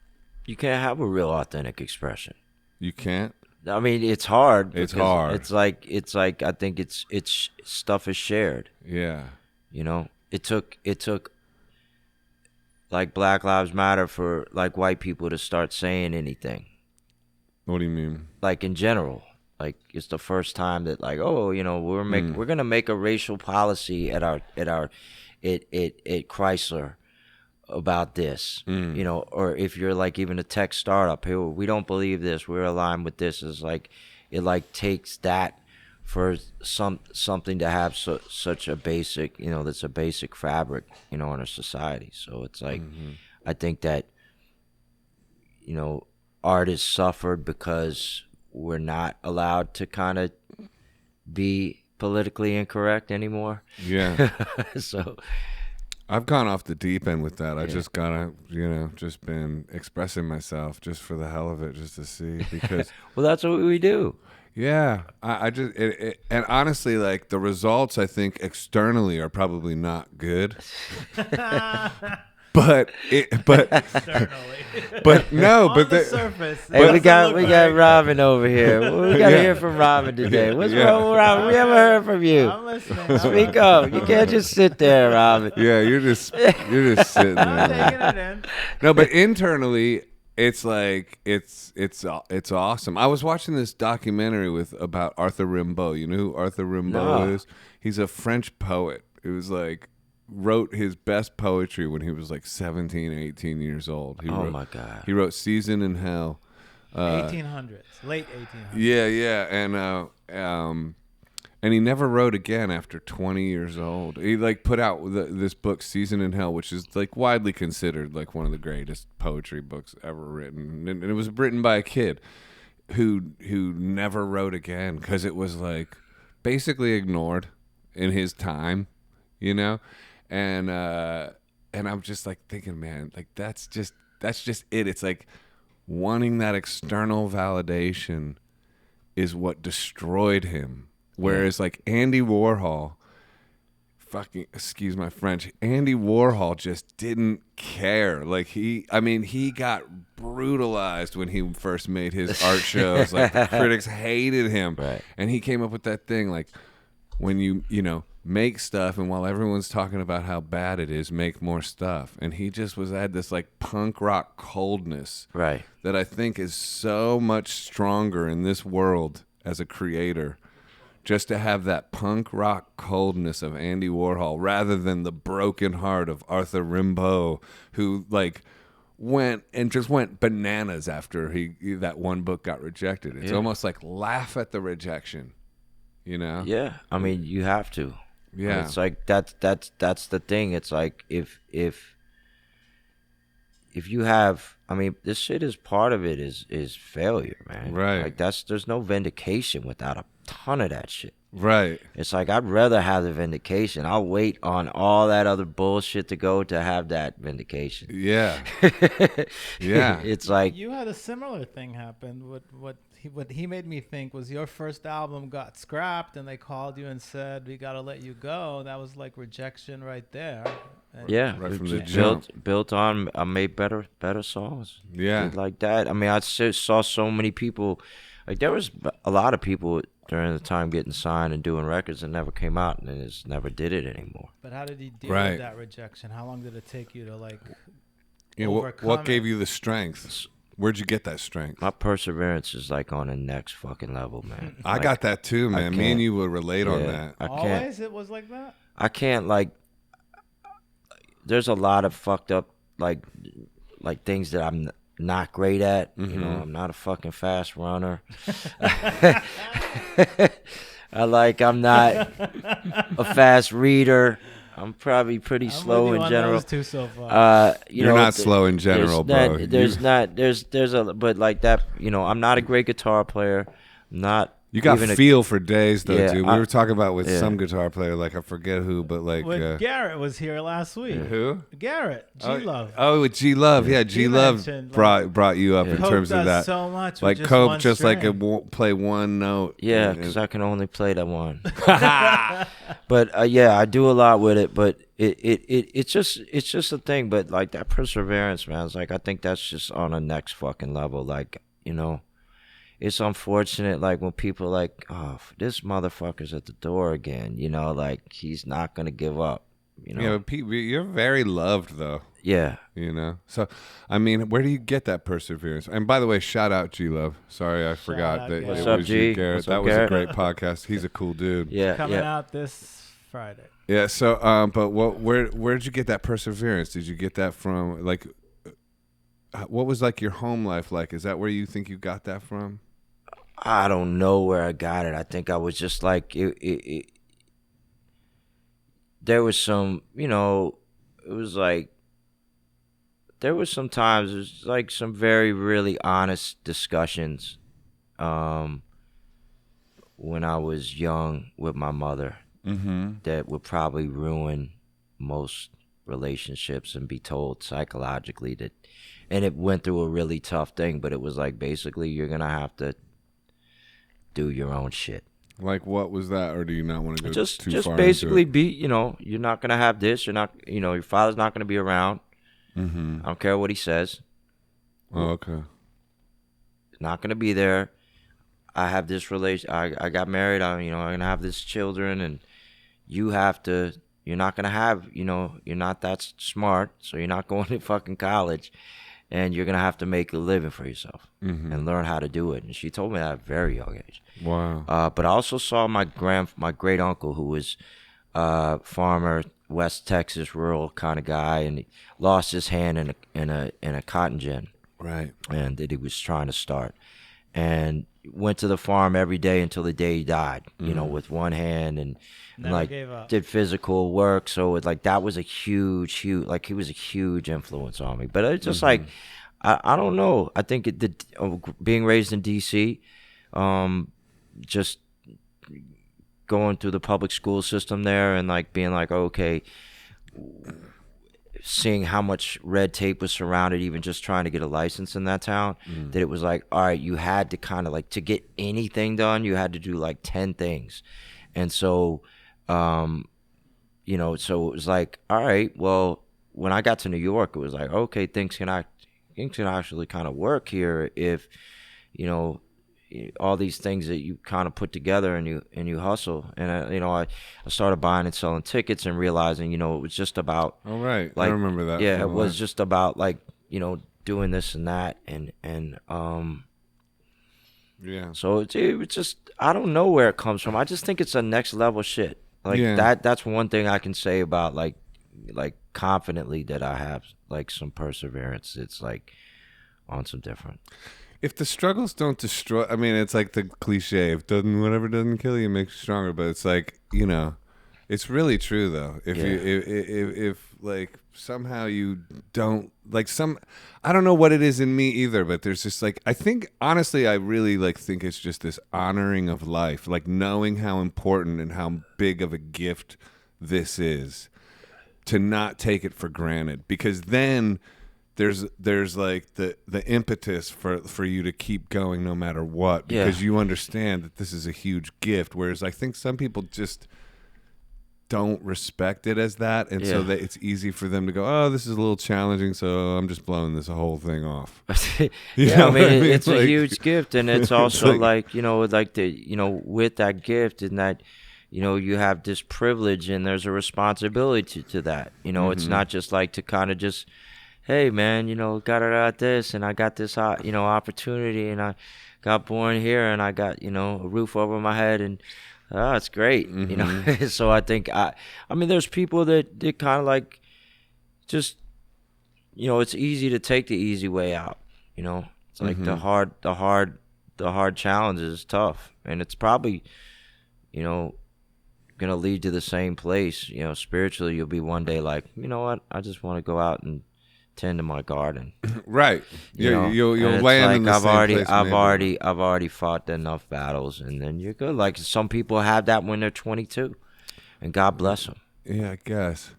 You can't have a real authentic expression. You can't? I mean, it's hard. It's hard. It's like I think it's stuff is shared. Yeah. You know, it took like Black Lives Matter for like white people to start saying anything. What do you mean? Like in general, like it's the first time that like, oh, you know, we're gonna make a racial policy at Chrysler about this, you know, or if you're like even a tech startup, hey, we don't believe this, we're aligned with this. It's like it like takes that for something to have such a basic, you know, that's a basic fabric, you know, in our society. So it's like I think that, you know, artists suffered because we're not allowed to kind of be politically incorrect anymore. Yeah. So I've gone off the deep end with that. I just gotta, you know, just been expressing myself just for the hell of it, just to see, because well, that's what we do. Yeah, I just and honestly, like the results, I think externally are probably not good, but no, On but the surface. Hey, we got right. Robin over here. We got to hear from Robin today. What's wrong with Robin? We haven't heard from you. I'm listening. Speak up. You can't just sit there, Robin. yeah, you're just sitting I'm there. taking it in. No, but internally, it's like it's awesome. I was watching this documentary about Arthur Rimbaud. You know who Arthur Rimbaud is? He's a French poet. It was like wrote his best poetry when he was like 17, 18 years old. My God. He wrote Season in Hell. 1800s, late 1800s. Yeah, and he never wrote again after 20 years old. He like put out this book, Season in Hell, which is like widely considered like one of the greatest poetry books ever written. And it was written by a kid who never wrote again because it was like basically ignored in his time, you know? And I'm just like thinking, man, like that's just it. It's like wanting that external validation is what destroyed him. Whereas like Andy Warhol, fucking, excuse my French, Andy Warhol just didn't care. Like he got brutalized when he first made his art shows. Like the critics hated him. Right. And he came up with that thing like, when you make stuff, and while everyone's talking about how bad it is, make more stuff. And he just had this like punk rock coldness, Right. that I think is so much stronger in this world as a creator. Just to have that punk rock coldness of Andy Warhol, rather than the broken heart of Arthur Rimbaud, who like went bananas after that one book got rejected. It's almost like laugh at the rejection, Yeah, I mean, you have to. Yeah, It's like that's the thing. It's like if you have, I mean, this shit is part of it is failure, man. Right. Like there's no vindication without a ton of that shit. right. It's like I'd rather have the vindication. I'll wait on all that other bullshit to go to have that vindication. Yeah, yeah. It's like You had a similar thing happen. What he made me think was your first album got scrapped, and they called you and said, "We got to let you go." That was like rejection right there. And yeah, Right from it the was jump. built on. I made better songs. Yeah. Like that. I mean, I saw so many people. Like there was a lot of people during the time getting signed and doing records and never came out and just never did it anymore. But how did he deal Right. with that rejection? How long did it take you to like What overcome gave it? you the strength? Where'd you get that strength? My perseverance is like on the next fucking level, man. I Like, got that too, man. Me and can't- you will relate on yeah, that. I can't. Always it was like that? I can't like. There's a lot of fucked up like things that I'm not great at. You know, I'm not a fucking fast runner. I'm not a fast reader. I'm probably pretty I'm slow with you in on general. those two so far. You're not slow in general, bro. There's but like that. You know, I'm not a great guitar player. I'm not. You got even feel for days, though, Yeah, dude. We were talking about with yeah. some guitar player, like I forget who, but like When Garrett was here last week. who? Garrett, G-Love. Oh, with G Love, yeah. G Love mentioned, brought you up in Cope terms of does that. so much with Like just Cope, one just like string. it won't play one note. Yeah, because I can only play that one. But yeah, I do a lot with it. But it's just a thing. But like that perseverance, man. It's like I think that's just on a next fucking level. Like, you know, it's unfortunate. Like when people are like, oh, this motherfucker's at the door again. You know, like he's not gonna give up. You know. Yeah, but Pete, you're very loved, though. Yeah. You know, so I mean, where do you get that perseverance? And by the way, shout out G Love. Sorry, I forgot out, that Garrett. it What's up, was you, G? Garrett. What's That up, was Garrett? a great podcast. He's a cool dude. Yeah. Coming yeah. out this Friday. Yeah. So, but where'd you get that perseverance? Did you get that from like? What was like your home life like? Is that where you think you got that from? I don't know where I got it. I think I was just like it there was some, you know, it was like there was some times it was like some very really honest discussions when I was young with my mother that would probably ruin most relationships and be told psychologically that, and it went through a really tough thing, but it was like basically you're gonna have to do your own shit. Like what was that, or do you not want to go Just too far basically into it? be, you know, you're not gonna have this. You're not, you know, your father's not gonna be around. I don't care what he says. Oh, okay. He's not gonna be there. I have this relation. I got married. I'm gonna have this children, and you have to. You're not gonna have. You know, you're not that smart, so you're not going to fucking college, and you're gonna have to make a living for yourself and learn how to do it. And she told me that at a very young age. Wow. But I also saw my great uncle, who was farmer, West Texas, rural kind of guy, and he lost his hand in a cotton gin, Right. and that he was trying to start, and went to the farm every day until the day he died. You know, with one hand, and Never like gave up. did physical work. So it, like that was a huge, like he was a huge influence on me. But it's just like I don't know. I think being raised in D.C. Just going through the public school system there and like being like, okay, seeing how much red tape was surrounded even just trying to get a license in that town, that it was like, all right, you had to kind of like, to get anything done, you had to do like 10 things. And so you know, so it was like, all right, well, when I got to New York, it was like, okay, things can actually kind of work here if, you know, all these things that you kind of put together and you hustle. And I started buying and selling tickets and realizing, you know, it was just about, All right, like, I remember that. yeah, from it the was last- just about, like, you know, doing this and that, and yeah, so it's just, I don't know where it comes from. I just think it's a next level shit. Like, Yeah. that's one thing I can say about, like confidently, that I have like some perseverance. It's like on some different. If the struggles don't destroy, I mean, it's like the cliche: if whatever doesn't kill you makes you stronger. But it's like, you know, it's really true though. If you if like somehow you don't like I don't know what it is in me either. But there's just like, I think honestly, I really like think it's just this honoring of life, like knowing how important and how big of a gift this is, to not take it for granted, because then there's like the impetus for you to keep going no matter what, because you understand that this is a huge gift, whereas I think some people just don't respect it as that, and so that it's easy for them to go, oh, this is a little challenging, so I'm just blowing this whole thing off. Yeah, I mean, it's like, a huge gift, and it's also like, like, you know, like you know, with that gift, and that, you know, you have this privilege and there's a responsibility to that. You know, it's not just like to kind of just, hey man, you know, got this, and I got this, you know, opportunity, and I got born here, and I got, you know, a roof over my head, and it's great, you know. So I think I mean, there's people that kind of like, just, you know, it's easy to take the easy way out. You know, it's like the hard challenge is tough, and it's probably, you know, gonna lead to the same place. You know, spiritually, you'll be one day like, you know what, I just want to go out and tend to my garden. right. You'll And land it's in the like, same place. I've already fought enough battles, and then you're good. Like, some people have that when they're 22, and God bless them. Yeah, I guess.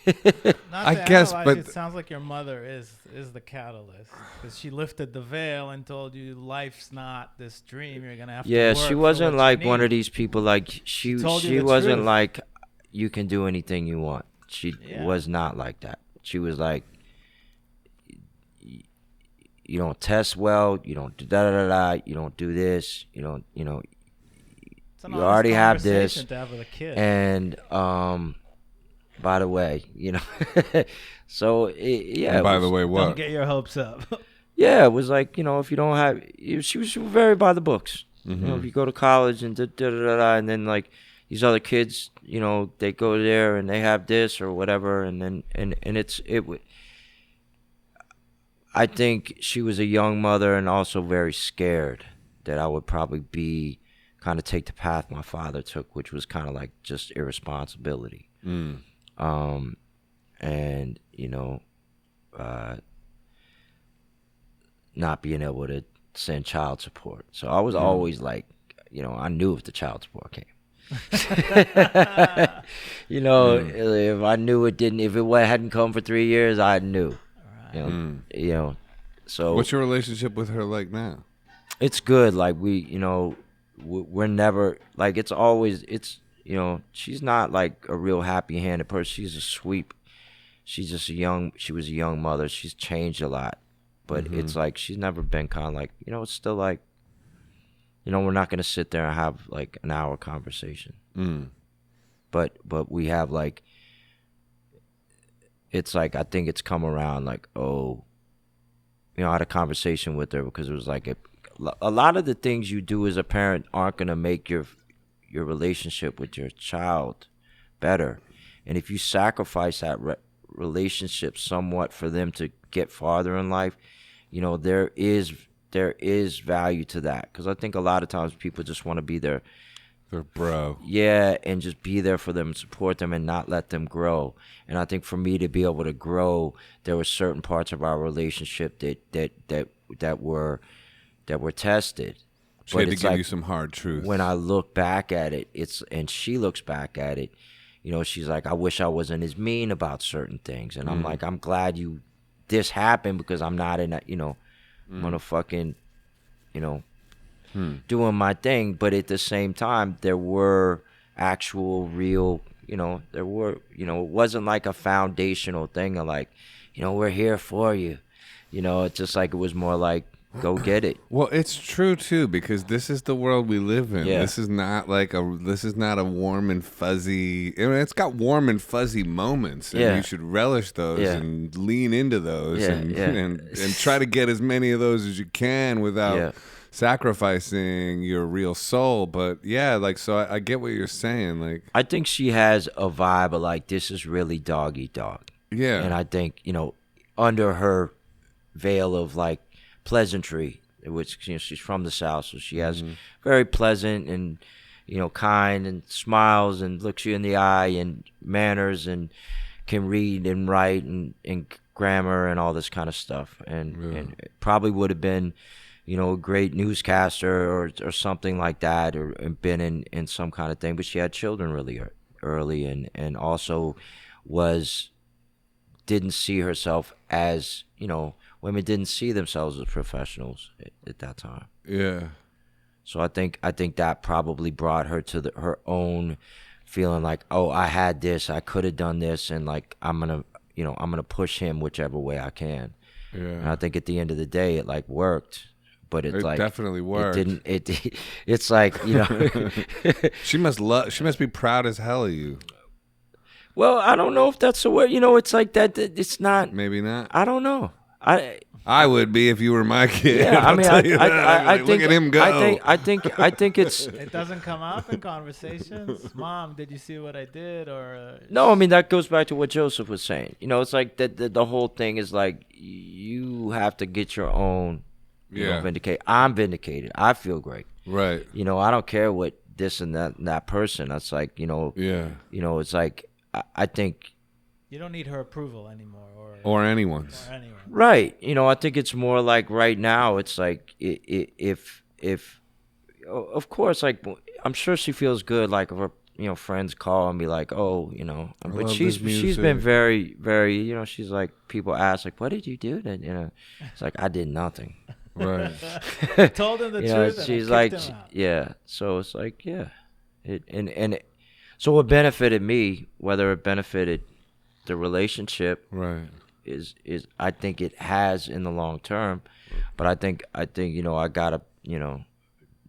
Not I to guess, analyze but- you, it sounds like your mother is the catalyst, because she lifted the veil and told you life's not this dream. You're gonna have to Yeah, work she for wasn't what like you one of need. these people. Like, she told you the wasn't truth. like, you can do anything you want. She Yeah. was not like that. She was like, you don't test well, you don't do da-da-da-da, you don't do this, you don't, you know, It's an you honest already have conversation this, to have with a kid. and by the way, you know, so And by the way, Don't what? get your hopes up. yeah, it was like, you know, if you don't have, she was very by the books. You know, if you go to college and da-da-da-da, and then like these other kids, you know, they go there and they have this or whatever, and then and I think she was a young mother and also very scared that I would probably kind of take the path my father took, which was kind of like just irresponsibility. And, you know, not being able to send child support. So I was always like, you know, I knew if the child support came. You know, if I knew it didn't, if it hadn't come for 3 years, I knew. You know, so What's your relationship with her like now? it's good. Like, we're never like, it's always, it's, you know, she's not like a real happy-handed person. She's a sweet. She's just she was a young mother. She's changed a lot, but it's like she's never been kind of like, you know, it's still like, you know, we're not gonna sit there and have like an hour conversation. But we have like, it's like, I think it's come around like, oh, you know, I had a conversation with her because it was like a lot of the things you do as a parent aren't going to make your relationship with your child better. And if you sacrifice that relationship somewhat for them to get farther in life, you know, there is value to that. Because I think a lot of times people just want to be there. Their bro. Yeah, and just be there for them and support them and not let them grow. And I think for me to be able to grow, there were certain parts of our relationship that were tested. She had to give you some hard truth. When I look back at it, and she looks back at it, you know, she's like, I wish I wasn't as mean about certain things. And I'm like, I'm glad this happened, because I'm not in that, you know, I'm gonna fucking, you know, doing my thing. But at the same time, there were actual real there were, it wasn't like a foundational thing of like, we're here for you. It's just like it was more like, go get it. Well, it's true too, because this is the world we live in. Yeah. This is not a warm and fuzzy. I mean, it's got warm and fuzzy moments, and you should relish those and lean into those, and try to get as many of those as you can without sacrificing your real soul. But so I get what you're saying. Like, I think she has a vibe of like, this is really dog eat dog. Yeah. And I think, under her veil of like pleasantry, which she's from the South, so she has very pleasant and kind and smiles and looks you in the eye and manners and can read and write and grammar and all this kind of stuff, and it probably would have been a great newscaster or something like that, or been in some kind of thing. But she had children really early, and also didn't see herself as, women didn't see themselves as professionals at that time. Yeah. So I think that probably brought her to her own feeling like, oh, I had this, I could have done this, and like I'm gonna push him whichever way I can. Yeah. And I think at the end of the day, it like worked, but it like definitely worked. It didn't. It's like she must be proud as hell of you. Well, I don't know if that's the word. It's like that. It's not. Maybe not. I don't know. I would be if you were my kid. Yeah, I mean, I think, look at him go. I think it's. It doesn't come up in conversations. Mom, did you see what I did? Or no, I mean that goes back to what Joseph was saying. It's like the whole thing is like you have to get your own. Vindicate. I'm vindicated. I feel great. Right. I don't care what this and that person. That's like Yeah. It's like I think. You don't need her approval anymore, or anyone's. Or anyone. Right. I think it's more like right now. It's like if of course, like I'm sure she feels good. Like if her friends call and be like, oh, but she's been very, very, she's like, people ask like, what did you do? That it's like I did nothing. Right. Told him the truth. She's and like, him out. yeah. So it's like, so it benefited me, whether it benefited the relationship, right, is I think it has in the long term, but I think I gotta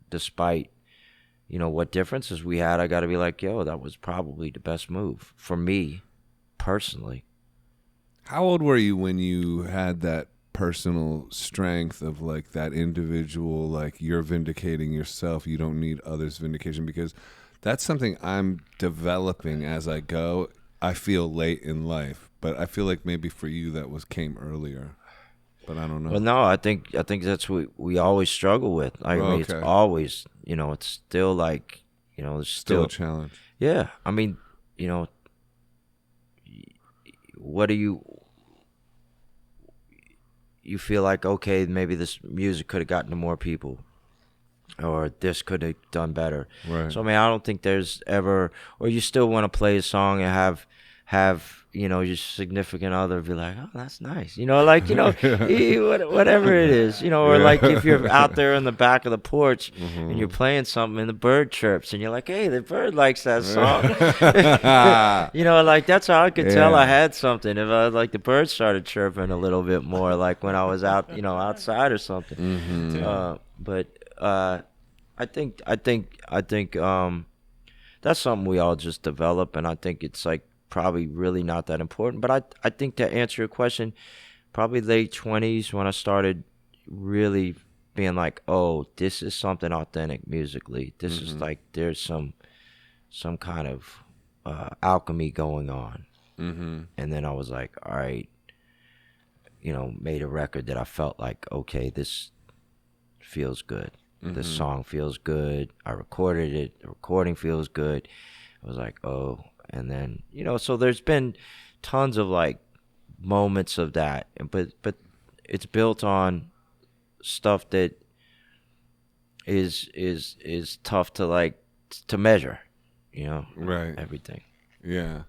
despite what differences we had, I gotta be like, yo, that was probably the best move for me personally. How old were you when you had that personal strength of like that individual, like you're vindicating yourself, you don't need others' vindication? Because that's something I'm developing as I go. I feel late in life, but I feel like maybe for you that came earlier, but I don't know. Well, no, I think that's what we always struggle with. I mean, it's always, it's still like, it's still a challenge. Yeah, I mean, what do you feel like? Okay, maybe this music could have gotten to more people, or this could have done better. Right. So I mean, I don't think there's ever, or you still want to play a song and have your significant other be like, oh, that's nice, like whatever it is, or like if you're out there in the back of the porch and you're playing something and the bird chirps and you're like, hey, the bird likes that song. Like that's how I could tell I had something, if I like the bird started chirping a little bit more, like when I was out outside or something. But I think that's something we all just develop, and I think it's like probably really not that important. But I think to answer your question, probably late 20s when I started really being like, oh, this is something authentic musically. This is like there's some kind of alchemy going on. And then I was like, all right, made a record that I felt like, okay, this feels good. This song feels good. I recorded it. The recording feels good. I was like, oh. And then, so there's been tons of like moments of that, but it's built on stuff that is tough to measure, right, everything. Yeah.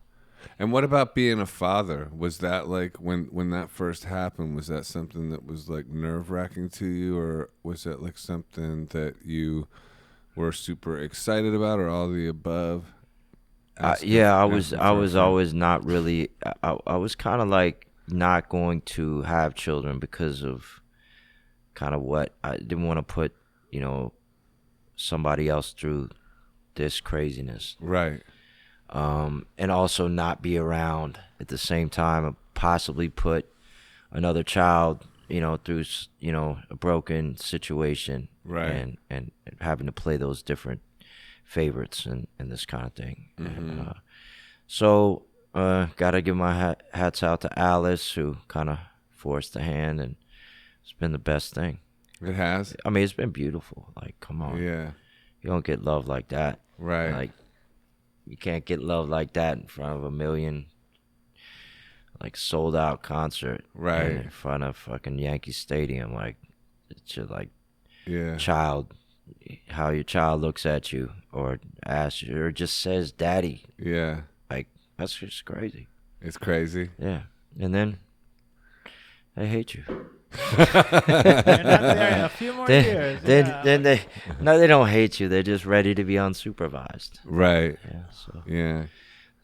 And what about being a father? Was that like when that first happened, was that something that was like nerve-wracking to you, or was that like something that you were super excited about, or all the above? I was always not really. I was kind of like not going to have children because of kind of what I didn't want to put, somebody else through this craziness. Right. And also not be around at the same time and possibly put another child, through, a broken situation. Right. And having to play those different favorites and this kind of thing. Mm-hmm. And, so, gotta give my hats out to Alice, who kind of forced the hand, and it's been the best thing. It has? I mean, it's been beautiful. Like, come on. Yeah. You don't get love like that. Right. Like, you can't get love like that in front of 1 million, like, sold out concert. Right. And in front of fucking Yankee Stadium. Like, it's your, like, Yeah. child, how your child looks at you or asks you or just says daddy. Yeah. Like, that's just crazy. It's crazy. Yeah. And then they hate you. You're not there in a few more years. Then they don't hate you. They're just ready to be unsupervised. Right. Yeah. So Yeah.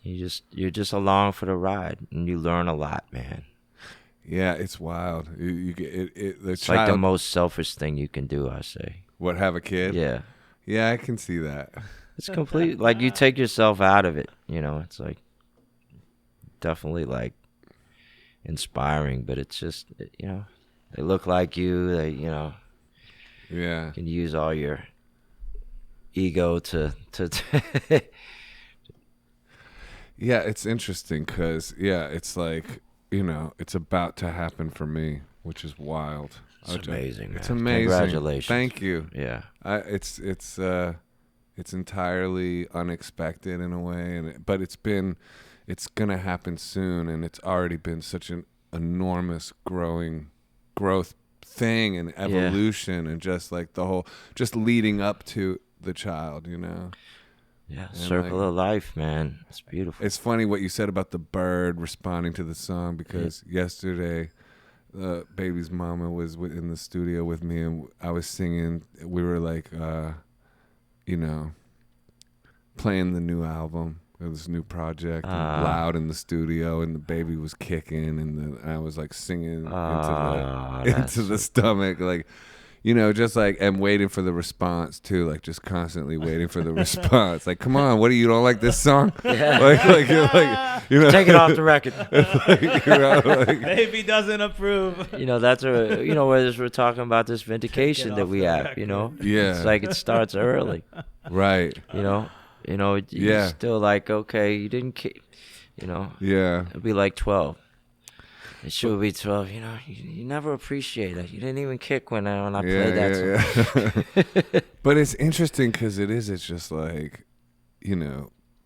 you're just along for the ride, and you learn a lot, man. Yeah, it's wild. You get it. The It's child, like the most selfish thing you can do, I say. What, have a kid? Yeah. Yeah, I can see that. It's complete. Like, you take yourself out of it. It's like definitely like inspiring, but it's just they look like you. They Yeah. can use all your ego to Yeah, it's interesting because, it's like, it's about to happen for me, which is wild. It's amazing, man. It's amazing. Congratulations. Thank you. Yeah. It's entirely unexpected in a way, but it's gonna happen soon, and it's already been such an enormous growth thing and evolution, and just like just leading up to the child, Yeah, And circle of life, man. It's beautiful. It's funny what you said about the bird responding to the song, because yesterday, baby's mama was in the studio with me, and I was singing. We were like, playing the new album, this new project, and loud in the studio, and the baby was kicking, and I was like singing into the stomach, like. Just like, and waiting for the response too, like just constantly waiting for the response. Like, come on, what do you don't like this song? Yeah. like, Take it off the record. Baby doesn't approve. That's where we're talking about this vindication that we have. Yeah. It's like it starts early. Right. You're still like, okay, you didn't kick. Yeah. It'll be like 12. It should be 12. You never appreciate it. You didn't even kick when I played that song. Yeah. But it's interesting because it's just like,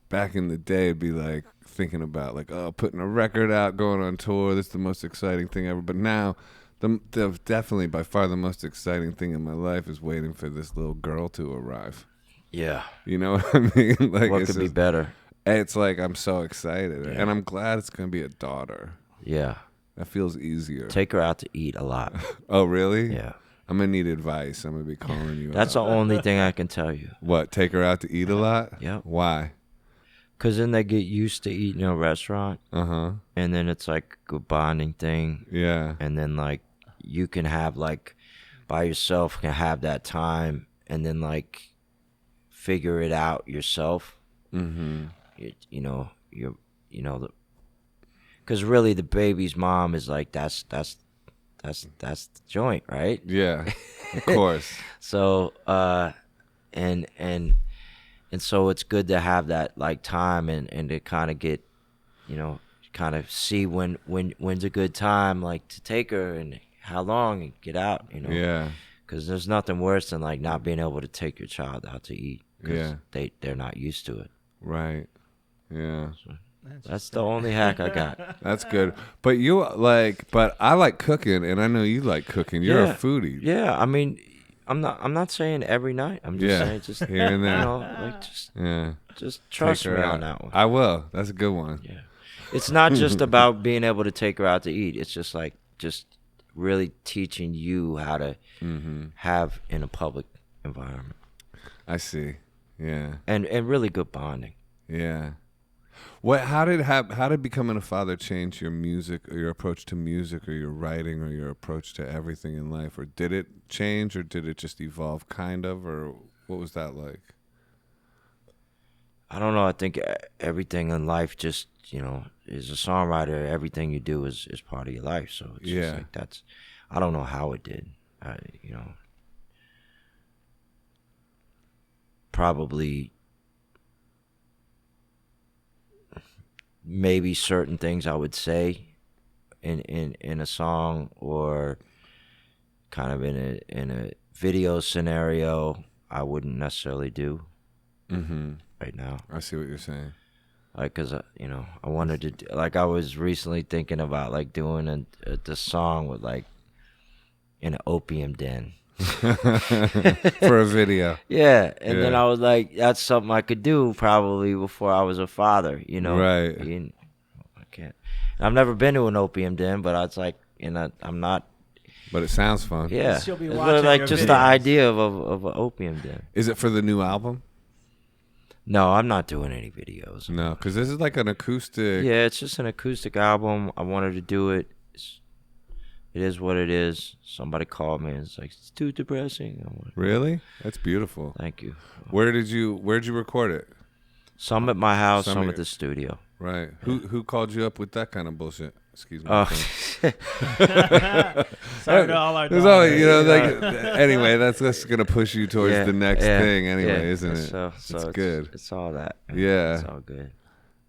back in the day, it'd be like thinking about like, putting a record out, going on tour. This is the most exciting thing ever. But now, the definitely by far the most exciting thing in my life is waiting for this little girl to arrive. Yeah. You know what I mean? Like, What could be better? It's like I'm so excited, and I'm glad it's gonna be a daughter. Yeah. That feels easier. Take her out to eat a lot. Oh, really? Yeah. I'm gonna need advice. I'm gonna be calling you. That's the only thing I can tell you. What? Take her out to eat a lot? Yep. Why? Because then they get used to eating in a restaurant. Uh-huh. And then it's like a bonding thing. Yeah. And then like you can have like by yourself can have that time and then like figure it out yourself. Mm-hmm. Because really the baby's mom is like that's the joint, right? Yeah. Of course. So and so it's good to have that like time and to kind of get kind of see when's a good time like to take her and how long and get out. Yeah. Because there's nothing worse than like not being able to take your child out to eat. Yeah. They're not used to it. Right. Yeah. So that's the only hack I got. That's good. But but I like cooking, and I know you like cooking. You're a foodie. Yeah, I mean, I'm not saying every night. I'm just saying just here and there. Like just trust me on that one. I will. That's a good one. Yeah. It's not just about being able to take her out to eat. It's just like really teaching you how to have in a public environment. I see. Yeah. And really good bonding. Yeah. How did becoming a father change your music, or your approach to music, or your writing, or your approach to everything in life? Or did it change, or did it just evolve, kind of, or what was that like? I don't know. I think everything in life just, as a songwriter, everything you do is part of your life. So it's just like that's, I don't know how it did. Probably maybe certain things I would say in a song, or kind of in a video scenario, I wouldn't necessarily do right now. I see what you're saying. Like, cause I wanted to like, I was recently thinking about like doing the song with like in an opium den. For a video. Yeah, and then I was like, that's something I could do probably before I was a father, Right. I can't. I've never been to an opium den, but I was like, I'm not. But it sounds fun. Yeah, She'll be it's watching like your just videos. the idea of an opium den. Is it for the new album? No, I'm not doing any videos. No, because this is like an acoustic. Yeah, it's just an acoustic album. I wanted to do it. It is what it is. Somebody called me and it's like, it's too depressing. I'm like, Really? That's beautiful. thank you. Where'd you record it? Some at my house, Some some at at the studio. Right. Who called you up with that kind of bullshit? Excuse me. Sorry to all our There's daughters. always, anyway, that's gonna push you towards Yeah, the next yeah, thing anyway, yeah. isn't it? So it's good. It's all that. Yeah. It's all good.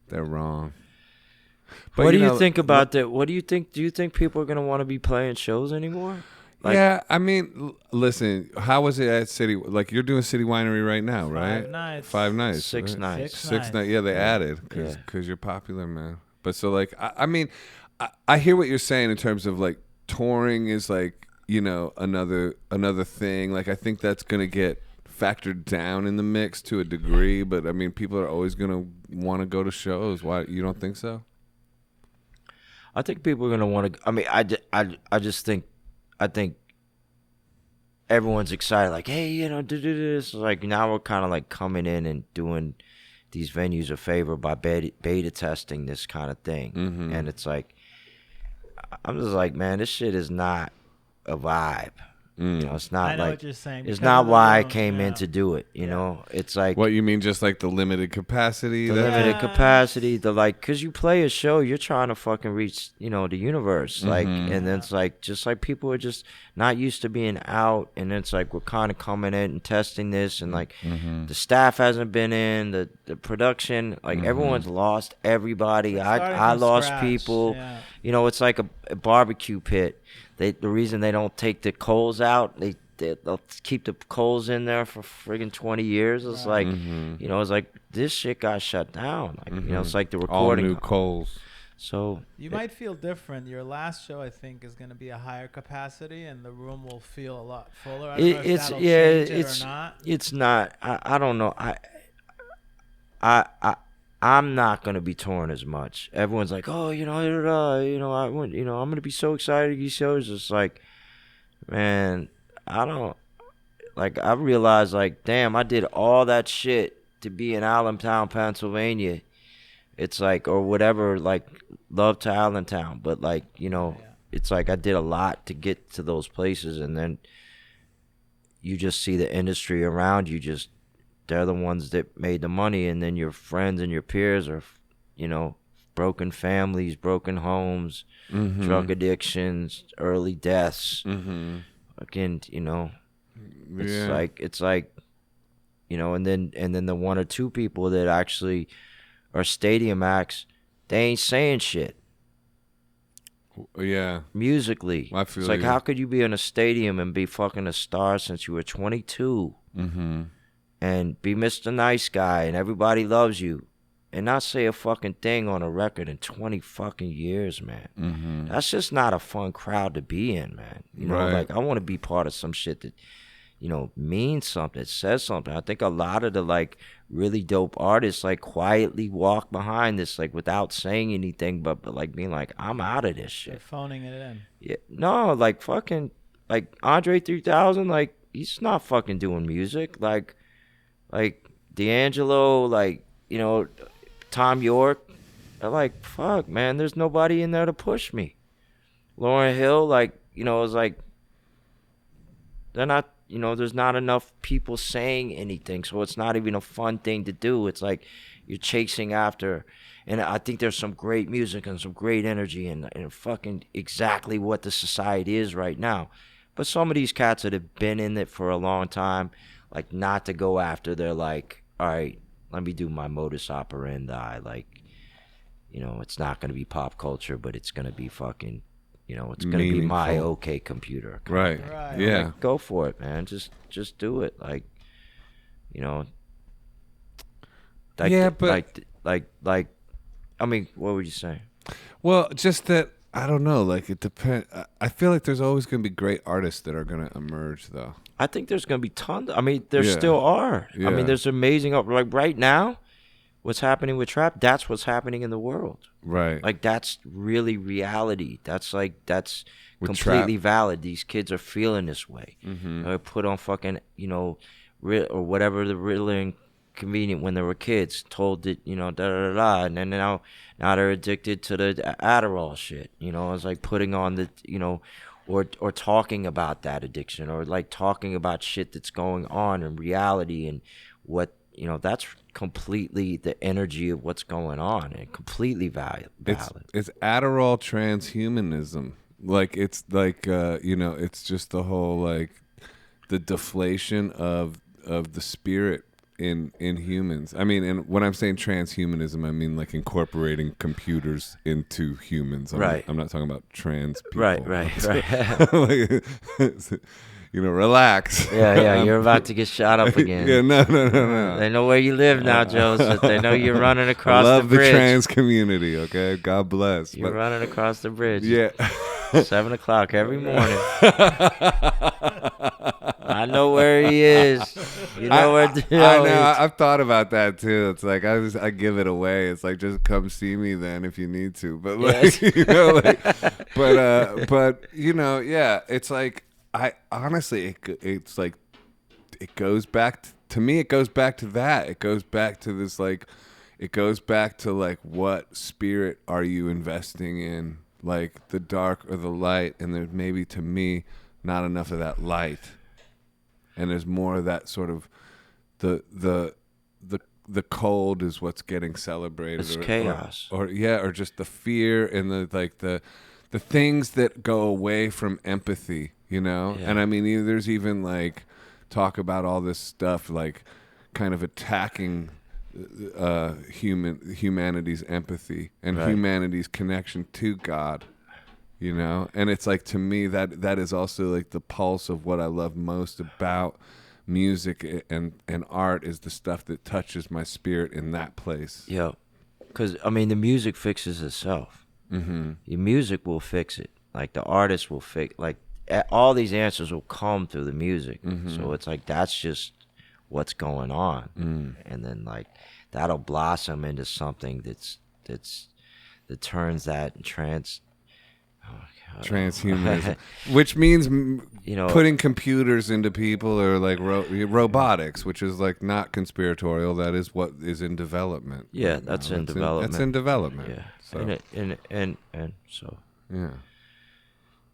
They're wrong. What do you think about that? What do you think? Do you think people are gonna want to be playing shows anymore? Like, yeah, I mean, listen, how was it at City? Like, you're doing City Winery right now, right? 5 nights. 5 nights. Six right? nights. Six nights. Yeah, they added Yeah. because you're popular, man. But so, like, I mean, I hear what you're saying in terms of, like, touring is, like, another thing. Like, I think that's going to get factored down in the mix to a degree. But, I mean, people are always going to want to go to shows. Why? You don't think so? I think people are gonna want to. I mean, I just think, everyone's excited. Like, hey, do this. Like, now we're kind of like coming in and doing these venues a favor by beta testing this kind of thing. Mm-hmm. And it's like, I'm just like, man, this shit is not a vibe. It's not I know like what you're saying. it's because not of the why I room, came in yeah. to do it. You know, it's like What you mean, just like the limited capacity? the that- limited capacity, the like, cause you play a show, you're trying to fucking reach, the universe, like, and then it's like, just like people are just not used to being out, and it's like we're kind of coming in and testing this, and like the staff hasn't been in, the production, like everyone's lost everybody. Starting I from lost scratch, people. yeah. It's like a barbecue pit. The reason they don't take the coals out, they'll keep the coals in there for friggin' 20 years. It's like, it's like this shit got shut down. Like, it's like the all recording. new Coles. So You might feel different. Your last show, I think, is going to be a higher capacity, and the room will feel a lot fuller. I don't know if that'll change it or not. It's not. I don't know. I'm not gonna be touring as much. Everyone's like, oh, I went, I'm gonna be so excited these shows. It's like, man, I don't. Like, I realized, like, damn, I did all that shit to be in Allentown, Pennsylvania. It's like, or whatever, like, love to Allentown, but like, it's like I did a lot to get to those places, and then you just see the industry around you just. They're the ones that made the money, and then your friends and your peers are, broken families, broken homes, drug addictions, early deaths. Again, it's like, and then the one or two people that actually are stadium acts, they ain't saying shit. Yeah. Musically, I feel it's like, you. how could you be in a stadium and be fucking a star since you were 22? And be Mr. Nice Guy, and everybody loves you, and not say a fucking thing on a record in 20 fucking years, man. That's just not a fun crowd to be in, man. Right. Like, I want to be part of some shit that, means something, says something. I think a lot of the, like, really dope artists, like, quietly walk behind this, like, without saying anything, but like, being like, I'm out of this They're shit. phoning it in. Yeah, no, like, fucking, like, Andre 3000, like, he's not fucking doing music, like D'Angelo, like, Tom York, I'm like, fuck, man, there's nobody in there to push me. Lauryn Hill, like, you know, it's like, they're not, you know, there's not enough people saying anything, so it's not even a fun thing to do. It's like you're chasing after, and I think there's some great music and some great energy and fucking exactly what the society is right now. But some of these cats that have been in it for a long time, like, not to go after, they're like, all right, let me do my modus operandi. Like, you know, it's not going to be pop culture, but it's going to be fucking, you know, it's going to be my OK Computer. Right. Yeah. Like, go for it, man. Just do it. Like, you know. Like, yeah, but like, I mean, what would you say? Well, just that, I don't know. Like, it depends. I feel like there's always going to be great artists that are going to emerge, though. I think there's going to be tons. I mean, there still are. Yeah. I mean, there's amazing. Like, right now, what's happening with trap, that's what's happening in the world. Right. Like, that's really reality. That's With completely trap. valid. These kids are feeling this way. Mm-hmm. They put on fucking, you know, or whatever the really convenient when they were kids, told that, you know, da da da, and then now they're addicted to the Adderall shit. You know, it's like putting on the, you know, or talking about that addiction, or like talking about shit that's going on in reality, and what, you know, that's completely the energy of what's going on, and completely valid. It's Adderall transhumanism. Like, it's like, you know, it's just the whole, like, the deflation of the spirit in humans. I mean, and when I'm saying transhumanism, I mean like incorporating computers into humans. I'm not talking about trans people. Right. Like, you know, relax. Yeah, you're about to get shot up again. Yeah, no. They know where you live now, Joseph. They know you're running across the bridge. I love the trans community, okay? God bless. You're running across the bridge. Yeah. 7 o'clock every morning. I know where he is. You know where I know. I've thought about that too. It's like I give it away. It's like, just come see me then if you need to. But like, you know, like, but you know, yeah. It's like, I honestly, it's like, it goes back to me. It goes back to that. It goes back to this, like, it goes back to like, what spirit are you investing in? Like, the dark or the light? And there's maybe, to me, not enough of that light. And there's more of that sort of the cold is what's getting celebrated. It's chaos. Or just the fear and the things that go away from empathy, you know? Yeah. And I mean, there's even like talk about all this stuff, like kind of attacking humanity's empathy and humanity's connection to God. You know, and it's like, to me, that is also like the pulse of what I love most about music and art, is the stuff that touches my spirit in that place. Yeah, because I mean, the music fixes itself. Mm-hmm. Your music will fix it. Like, the artist will fix. Like, all these answers will come through the music. Mm-hmm. So it's like, that's just what's going on, and then like that'll blossom into something that turns that transhumanism, which means, you know, putting computers into people, or like robotics, which is like not conspiratorial. That is what is in development. Yeah, right that's now. in development. That's in development. Yeah, So and so yeah.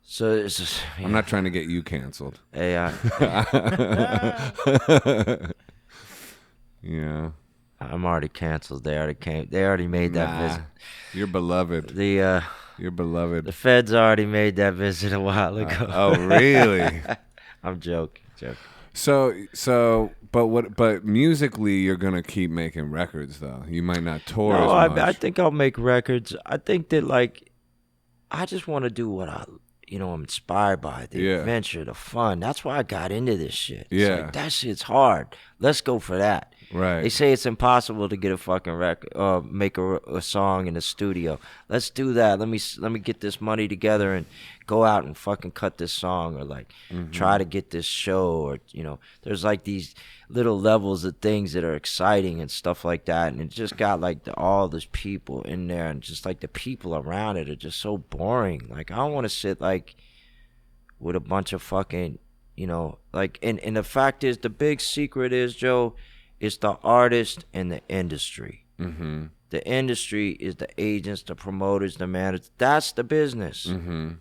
So it's just, I'm not trying to get you canceled. AI. Yeah. I'm already canceled. They already made that visit. You're beloved. You're beloved. The feds already made that visit a while ago. Oh, really? I'm joking. But musically, you're gonna keep making records, though. You might not tour as much. I think I'll make records. I think that, like, I just want to do what I'm inspired by, the adventure, the fun. That's why I got into this shit. It's like, that shit's hard. Let's go for that. Right. They say it's impossible to get a fucking record, make a song in the studio. Let's do that. Let me get this money together and go out and fucking cut this song, or like try to get this show, or there's like these little levels of things that are exciting and stuff like that. And it just got like all these people in there, and just like the people around it are just so boring. Like, I don't want to sit like with a bunch of fucking, like, and the fact is, the big secret is, Joe, it's the artist and the industry. Mm-hmm. The industry is the agents, the promoters, the managers. That's the business. Mm-hmm.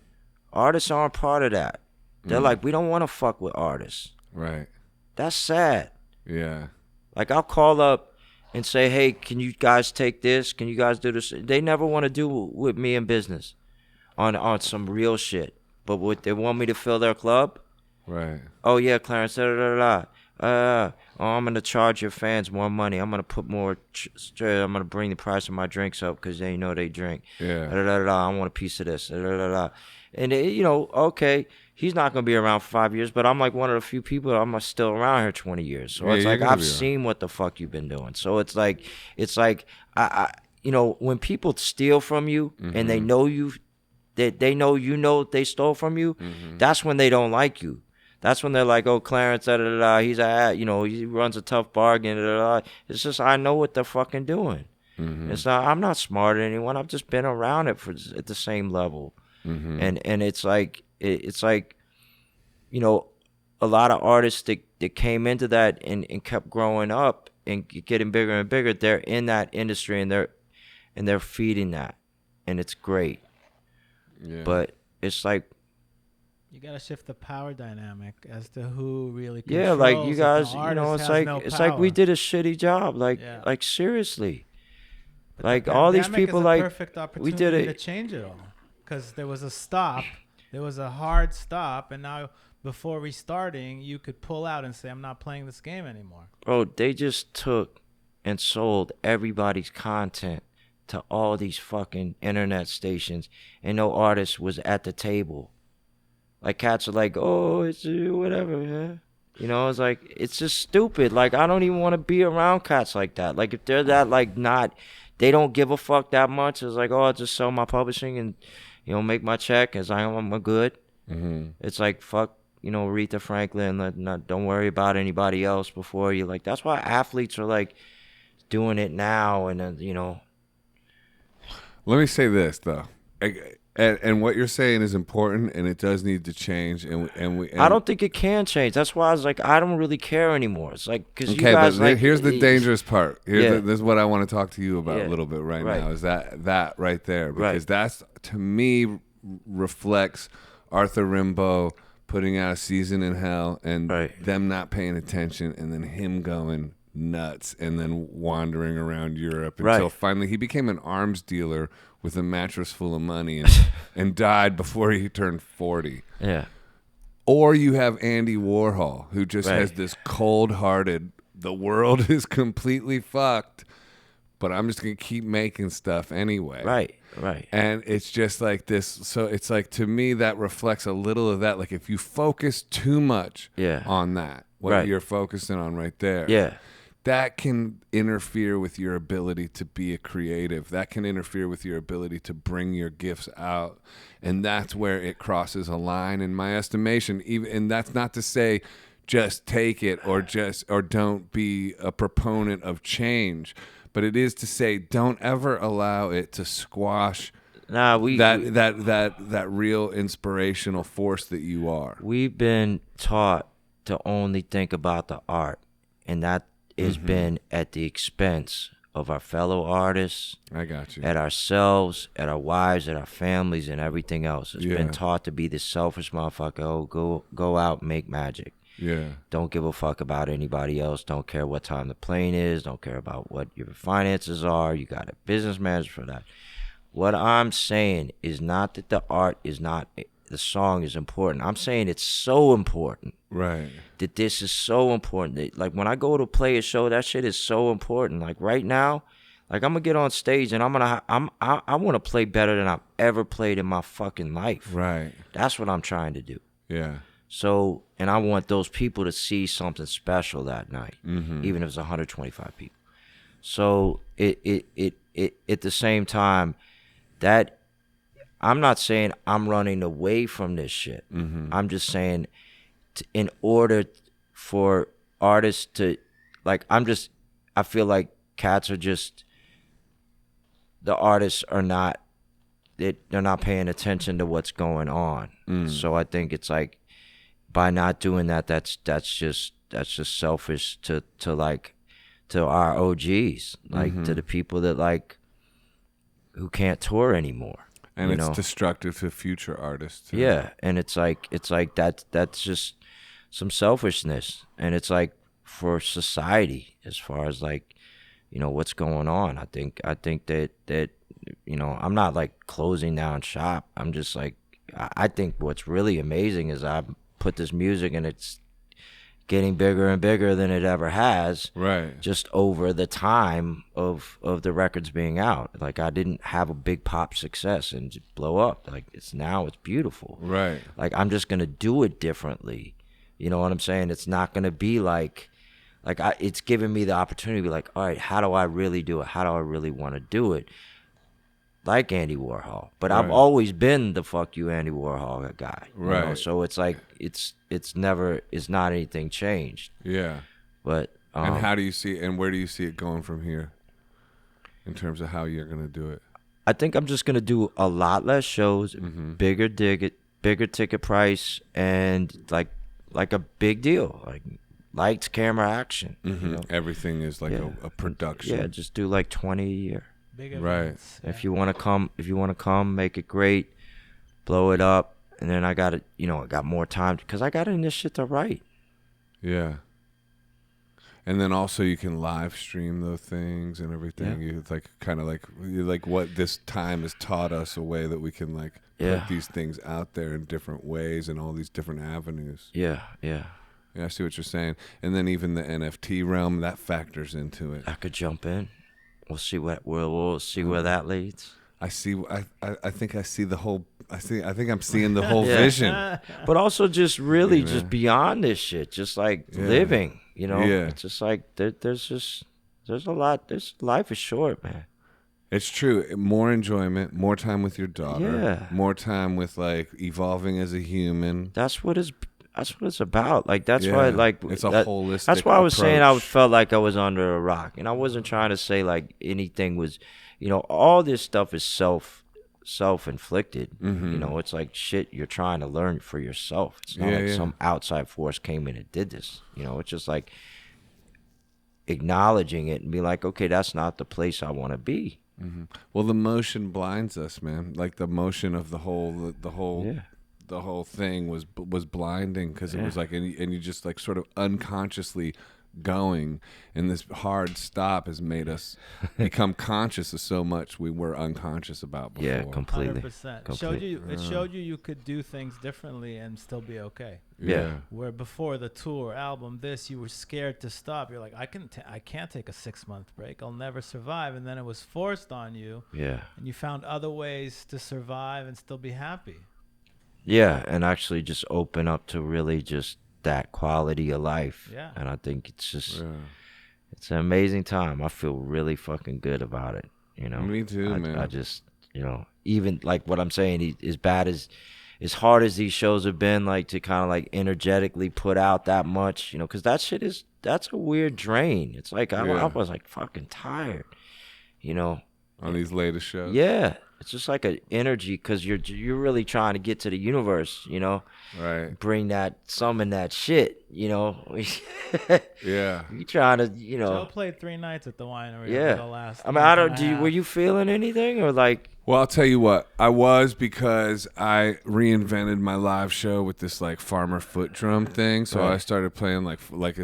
Artists aren't part of that. They're like, we don't want to fuck with artists. Right. That's sad. Yeah. Like, I'll call up and say, hey, can you guys take this? Can you guys do this? They never want to do with me in business on some real shit. But what, they want me to fill their club? Right. Oh, yeah, Clarence, oh, I'm going to charge your fans more money. I'm going to put more, I'm going to bring the price of my drinks up because they know they drink. Yeah. I want a piece of this. And, you know, okay, he's not going to be around for 5 years, but I'm like one of the few people that I'm still around here 20 years. So it's like, I've seen what the fuck you've been doing. So it's like, I you know, when people steal from you and they know you, they know you know they stole from you, that's when they don't like you. That's when they're like, oh, Clarence, he's you know, he runs a tough bargain. It's just, I know what they're fucking doing. It's not, I'm not smarter than anyone. I've just been around it at the same level. And it's like, you know, a lot of artists that came into that and kept growing up and getting bigger and bigger, they're in that industry and they're feeding that. And it's great. Yeah. But it's like, you gotta shift the power dynamic as to who really controls. Yeah, like you guys, you know, it's like we did a shitty job. Like seriously, but like all these people, like perfect we did it to change it all, because there was a stop, there was a hard stop, and now before restarting, you could pull out and say, "I'm not playing this game anymore." Bro, they just took and sold everybody's content to all these fucking internet stations, and no artist was at the table. Like, cats are like, oh, it's whatever, man. You know, it's like, it's just stupid. Like, I don't even want to be around cats like that. Like, if they're that, like, they don't give a fuck that much. It's like, oh, I'll just sell my publishing and, you know, make my check as I'm good. It's like, fuck, you know, Aretha Franklin. Don't worry about anybody else before you. Like, that's why athletes are, like, doing it now. And, you know. Let me say this, though. And what you're saying is important, and it does need to change. And I don't think it can change. That's why I was like, I don't really care anymore. It's like, because you guys, but here's the dangerous part. This is what I want to talk to you about a little bit right now. Is that right there? Because that's, to me, reflects Arthur Rimbaud putting out a Season in Hell and them not paying attention, and then him going nuts and then wandering around Europe until finally he became an arms dealer with a mattress full of money and died before he turned 40. Yeah. Or you have Andy Warhol, who just has this cold-hearted, the world is completely fucked, but I'm just going to keep making stuff anyway. Right. And it's just like this. So it's like, to me, that reflects a little of that. Like, if you focus too much on that, what you're focusing on right there, that can interfere with your ability to be a creative. That can interfere with your ability to bring your gifts out. And that's where it crosses a line, in my estimation. And that's not to say just take it or don't be a proponent of change. But it is to say, don't ever allow it to squash that real inspirational force that you are. We've been taught to only think about the art, and that has been at the expense of our fellow artists. I got you. At ourselves, at our wives, at our families, and everything else. It's been taught to be this selfish motherfucker. Oh, go out and make magic. Yeah. Don't give a fuck about anybody else. Don't care what time the plane is. Don't care about what your finances are. You got a business manager for that. What I'm saying is not that the art is not, the song is important. I'm saying it's so important. Right. That this is so important. Like, when I go to play a show, that shit is so important. Like, right now, like, I'm gonna get on stage and I want to play better than I've ever played in my fucking life. Right. That's what I'm trying to do. Yeah. So, and I want those people to see something special that night, even if it's 125 people. So it at the same time, that I'm not saying I'm running away from this shit. I'm just saying, in order for artists to, like, I feel like cats are just, the artists are not, they're not paying attention to what's going on. So I think it's like, by not doing that, that's just selfish to like to our OGs, like to the people that like who can't tour anymore. And it's know? destructive to future artists too. Yeah, and it's like that's just some selfishness, and it's like for society as far as like, you know, what's going on. I think that you know, I'm not like closing down shop. I'm just like, I think what's really amazing is I put this music and it's getting bigger and bigger than it ever has. Right. Just over the time of the records being out. Like I didn't have a big pop success and just blow up. Like it's beautiful. Right. Like I'm just gonna do it differently. You know what I'm saying? It's not gonna be like it's giving me the opportunity to be like, all right, how do I really do it? How do I really want to do it? Like Andy Warhol, but Right. I've always been the fuck you Andy Warhol guy, you know? Right. So it's like it's not anything changed. Yeah. But And how do you see, and where do you see it going from here in terms of how you're going to do it? I think I'm just gonna do a lot less shows, bigger ticket price, and like a big deal, like lights, camera, action. You know? Everything is like a production. Yeah, just do like 20 a year. Big Right. events. Yeah. If you want to come, make it great, blow it up, and then I got more time because I got in this shit to write. Yeah. And then also you can live stream those things and everything. Yeah. It's like kind of like what this time has taught us, a way that we can like Yeah. put these things out there in different ways and all these different avenues. Yeah. Yeah, I see what you're saying. And then even the NFT realm, that factors into it. I could jump in. We'll see we'll see where that leads. I see. I think I see the whole. I think I'm seeing the whole Yeah. vision. But also just really Yeah, man. just beyond this shit, just like Yeah. living, you know? Yeah. It's just like there's a lot. Life is short, man. It's true. More enjoyment, more time with your daughter, Yeah. more time with like evolving as a human. That's what it's about. Like that's Yeah. why like It's a holistic That's why I was saying I approach. felt like I was under a rock, and I wasn't trying to say like anything was, you know, all this stuff is self-inflicted. You know, it's like shit you're trying to learn for yourself. It's not like some outside force came in and did this. You know, it's just like acknowledging it and be like, okay, that's not the place I want to be. Well, the motion blinds us, man. Like the motion of the whole Yeah. the whole thing was blinding, because it was like, and you just like sort of unconsciously going, and this hard stop has made us become conscious of so much we were unconscious about before. Yeah, completely. 100%. It Completely. showed you could do things differently and still be okay. Yeah. Where before the tour, album, this, you were scared to stop. You're like, I can't take a 6-month break. I'll never survive. And then it was forced on you, Yeah. and you found other ways to survive and still be happy. Yeah, and actually just open up to really just that quality of life. Yeah. And I think it's just Yeah. it's an amazing time. I feel really fucking good about it. You know. Me too, man. I just, you know, even like what I'm saying, as bad as hard as these shows have been, like to kind of like energetically put out that much, you know, because that's a weird drain. It's like I was like fucking tired, you know. On these latest shows. Yeah, it's just like an energy because you're really trying to get to the universe, you know. Right. Summon that shit, you know. Yeah. You trying to, you Joe know. played 3 nights at the winery. Yeah. For the last I mean, I month don't. and a Were half. you feeling anything or like? Well, I'll tell you what. I was, because I reinvented my live show with this like farmer foot drum thing. So Right. I started playing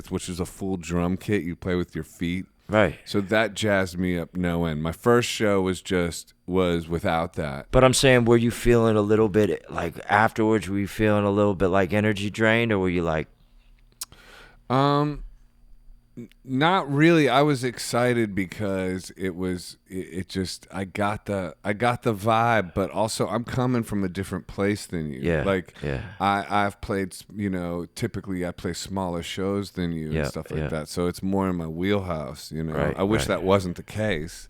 which is a full drum kit you play with your feet. Right. So that jazzed me up no end. My first show was without that. But I'm saying, were you feeling a little bit like afterwards? Were you feeling a little bit like energy drained, or were you like? Not really. I was excited because it just I got the vibe, but also I'm coming from a different place than you. Yeah, Like yeah. I've played, you know, typically I play smaller shows than you Yeah, and stuff like yeah. that. So it's more in my wheelhouse, you know. Right, I wish right. that wasn't the case.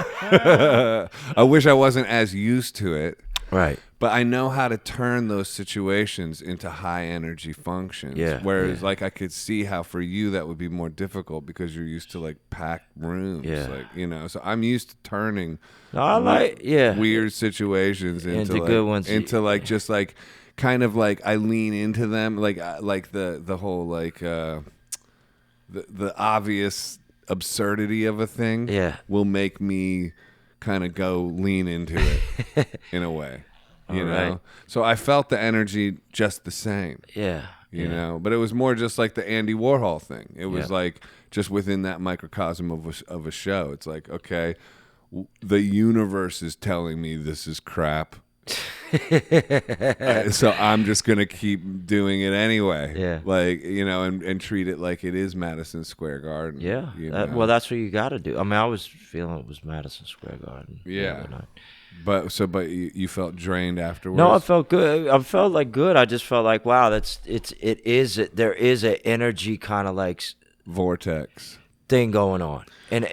I wish I wasn't as used to it. Right. But I know how to turn those situations into high energy functions. Yeah, Whereas, yeah. like, I could see how for you that would be more difficult because you're used to like packed rooms. Yeah. Like, you know, so I'm used to turning No, I like weird situations into like, good ones. into like just like kind of like I lean into them like the whole like the obvious absurdity of a thing Yeah. will make me kind of go lean into it in a way, you know? Right. So I felt the energy just the same, Yeah. you know? But it was more just like the Andy Warhol thing. It was Yeah. like just within that microcosm of a show. It's like, okay, the universe is telling me this is crap. So I'm just gonna keep doing it anyway. Yeah. Like, you know, and treat it like it is Madison Square Garden. Yeah. you know? Well, that's what you got to do. I mean, I was feeling it was Madison Square Garden. the Yeah. other night. But you felt drained afterwards. No, I felt good. I felt like good. I just felt like, wow, there is an energy kind of like vortex. thing going on, and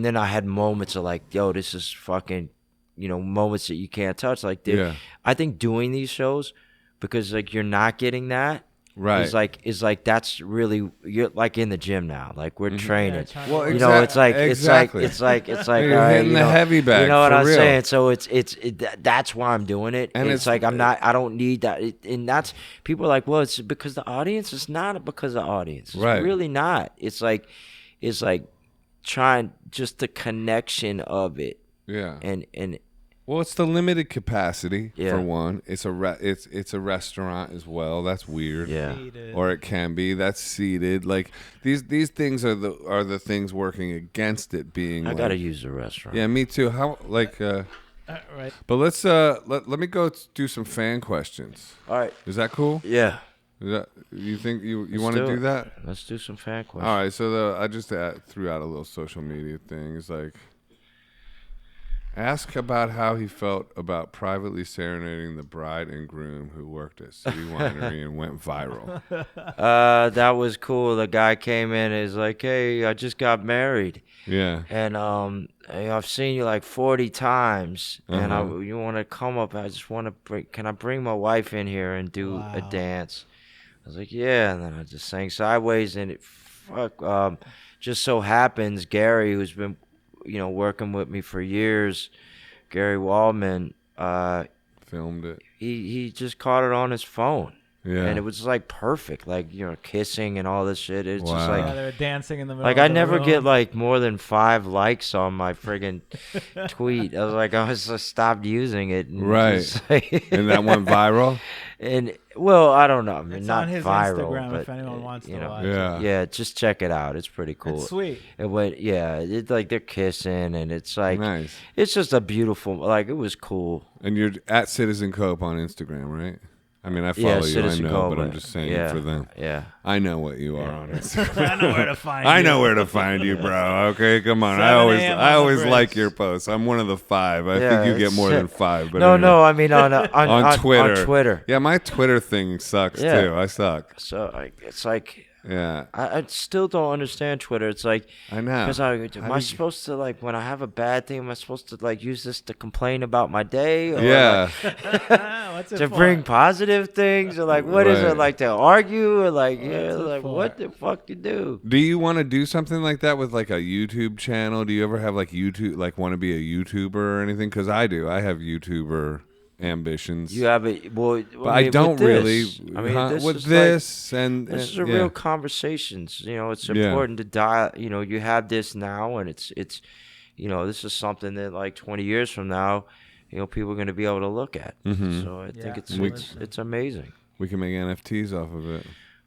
then I had moments of like, yo, this is fucking, you know, moments that you can't touch. Like, Yeah. I think doing these shows, because like you're not getting that, Right. is like that's really, you're like in the gym now. Like we're training. Well, You know, it's like exactly. it's like You're all right, hitting you the know, heavy bag, You know what for I'm real. saying? So that's why I'm doing it. And And it's- it's like I don't need that. And that's, people are like, well, it's because the audience. It's not because of the audience. It's Right. really not. It's like trying just the connection of it. Yeah. And Well, it's the limited capacity Yeah. for one. It's a restaurant as well. That's weird. yeah. Or it can be. That's seated. Like these things are the things working against it being. I like, gotta use the restaurant. Yeah, me too. How like. Right. But let's let me go do some fan questions. All right. Is that cool? Yeah. Is that, you think you Let's want to do it. that? Let's do some fan questions. All right. So I just threw out a little social media thing. It's like, ask about how he felt about privately serenading the bride and groom who worked at City Winery and went viral. That was cool. The guy came in and is like, hey, I just got married. Yeah. And I've seen you like 40 times, and you want to come up. I just want to can I bring my wife in here and do a Wow. dance? I was like, yeah. And then I just sang Sideways, and just so happens Gary, who's been, you know, working with me for years, Gary Wallman, Filmed it. he just caught it on his phone. Yeah. And it was like perfect, like, you know, kissing and all this shit. It's just Wow. Yeah, like, they were dancing in the middle. like of I the never room. get like more than 5 likes on my friggin' tweet. I was like, I just stopped using it. And Right. just, like- And that went viral? And well, I don't know. I mean, It's not on his viral, Instagram but if anyone wants you to know, watch. Yeah. yeah, just check it out. It's pretty cool. It's sweet. It went, yeah. It's like they're kissing, and it's like, Nice. it's just a beautiful. Like, it was cool. And you're at Citizen Cope on Instagram, right? I mean, I follow Yeah, you, Citizen I know, Cope, but I'm just saying yeah, for them. Yeah. I know what you are on Instagram. I know where to find I you. know where to find you, bro. Okay, come on. 7 a.m. on I the always bridge. like your posts. I'm one of the 5. I Yeah, think you get it's- more than 5. But No, anyway. no. I mean, on Twitter. On Twitter. Yeah, my Twitter thing sucks Yeah. too. I suck. So it's like, Yeah, I still don't understand Twitter. It's like, I know. because am I supposed to, like, when I have a bad thing, am I supposed to like use this to complain about my day? Or Yeah, What's it to for? bring positive things, or like, what is Right. it, like, to argue, or like, yeah, it like, for? what the fuck you do? Do you want to do something like that with like a YouTube channel? Do you ever have like YouTube, like want to be a YouTuber or anything? Because I do. I have YouTuber ambitions. You have it. Well, but I don't really. I mean, huh, this with is this like, and this is a yeah. real conversations. You know, it's Yeah. important to dial. You know, you have this now, and it's, you know, this is something that like 20 years from now, you know, people are going to be able to look at. Mhm. So I think Yeah. it's amazing. We can make NFTs off of it.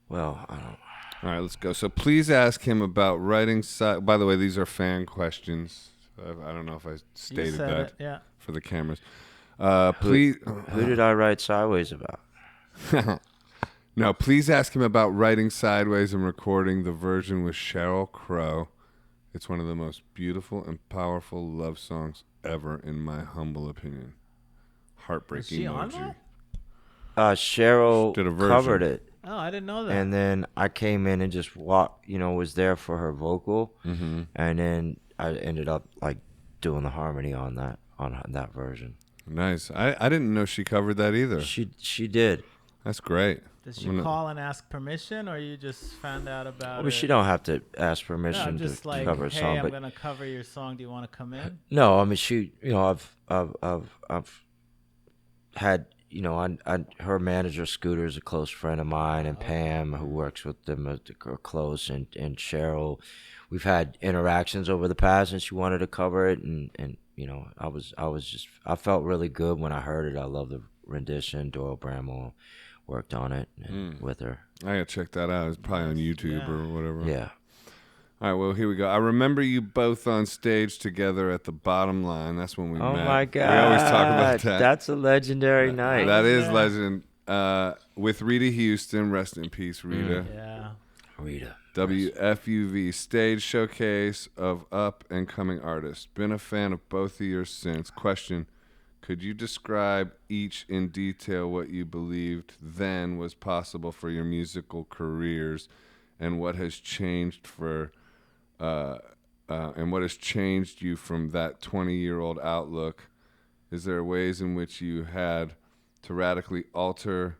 Well, I don't. All right, let's go. So please ask him about writing. By the way, these are fan questions. I don't know if I You stated said that it, yeah. for the cameras. Please. Who did I write Sideways about? No, please ask him about writing Sideways and recording the version with Sheryl Crow. It's one of the most beautiful and powerful love songs ever, in my humble opinion. Heartbreaking she on emoji. that? Cheryl Did a version. covered it, Oh, I didn't know that. and then I came in and just walked. You know, was there for her vocal, Mm-hmm. and then I ended up like doing the harmony on that version. Nice. I didn't know she covered that either. She did. That's great. Did she I'm gonna- call and ask permission, or you just found out about Well, it? she don't have to ask No, permission just to like, cover a hey, song, I'm but gonna cover your song. Do you want to come in? no, I mean, she, you know, I've had, her manager Scooter is a close friend of mine, and Pam, who works with them, are close, and Cheryl. We've had interactions over the past, and she wanted to cover it, and I felt really good when I heard it. I love the rendition. Doyle Bramwell worked on it with her. I gotta check that out. It's probably on YouTube or whatever. Yeah. All right, well, here we go. I remember you both on stage together at the Bottom Line. That's when we met. Oh, my God. We always talk about that. That's a legendary night. That is legend. With Rita Houston, rest in peace, Rita. Yeah. Rita. WFUV stage showcase of up and coming artists. Been a fan of both of yours since. Question: could you describe each in detail what you believed then was possible for your musical careers, and what has changed what has changed you from that 20-year-old outlook? Is there ways in which you had to radically alter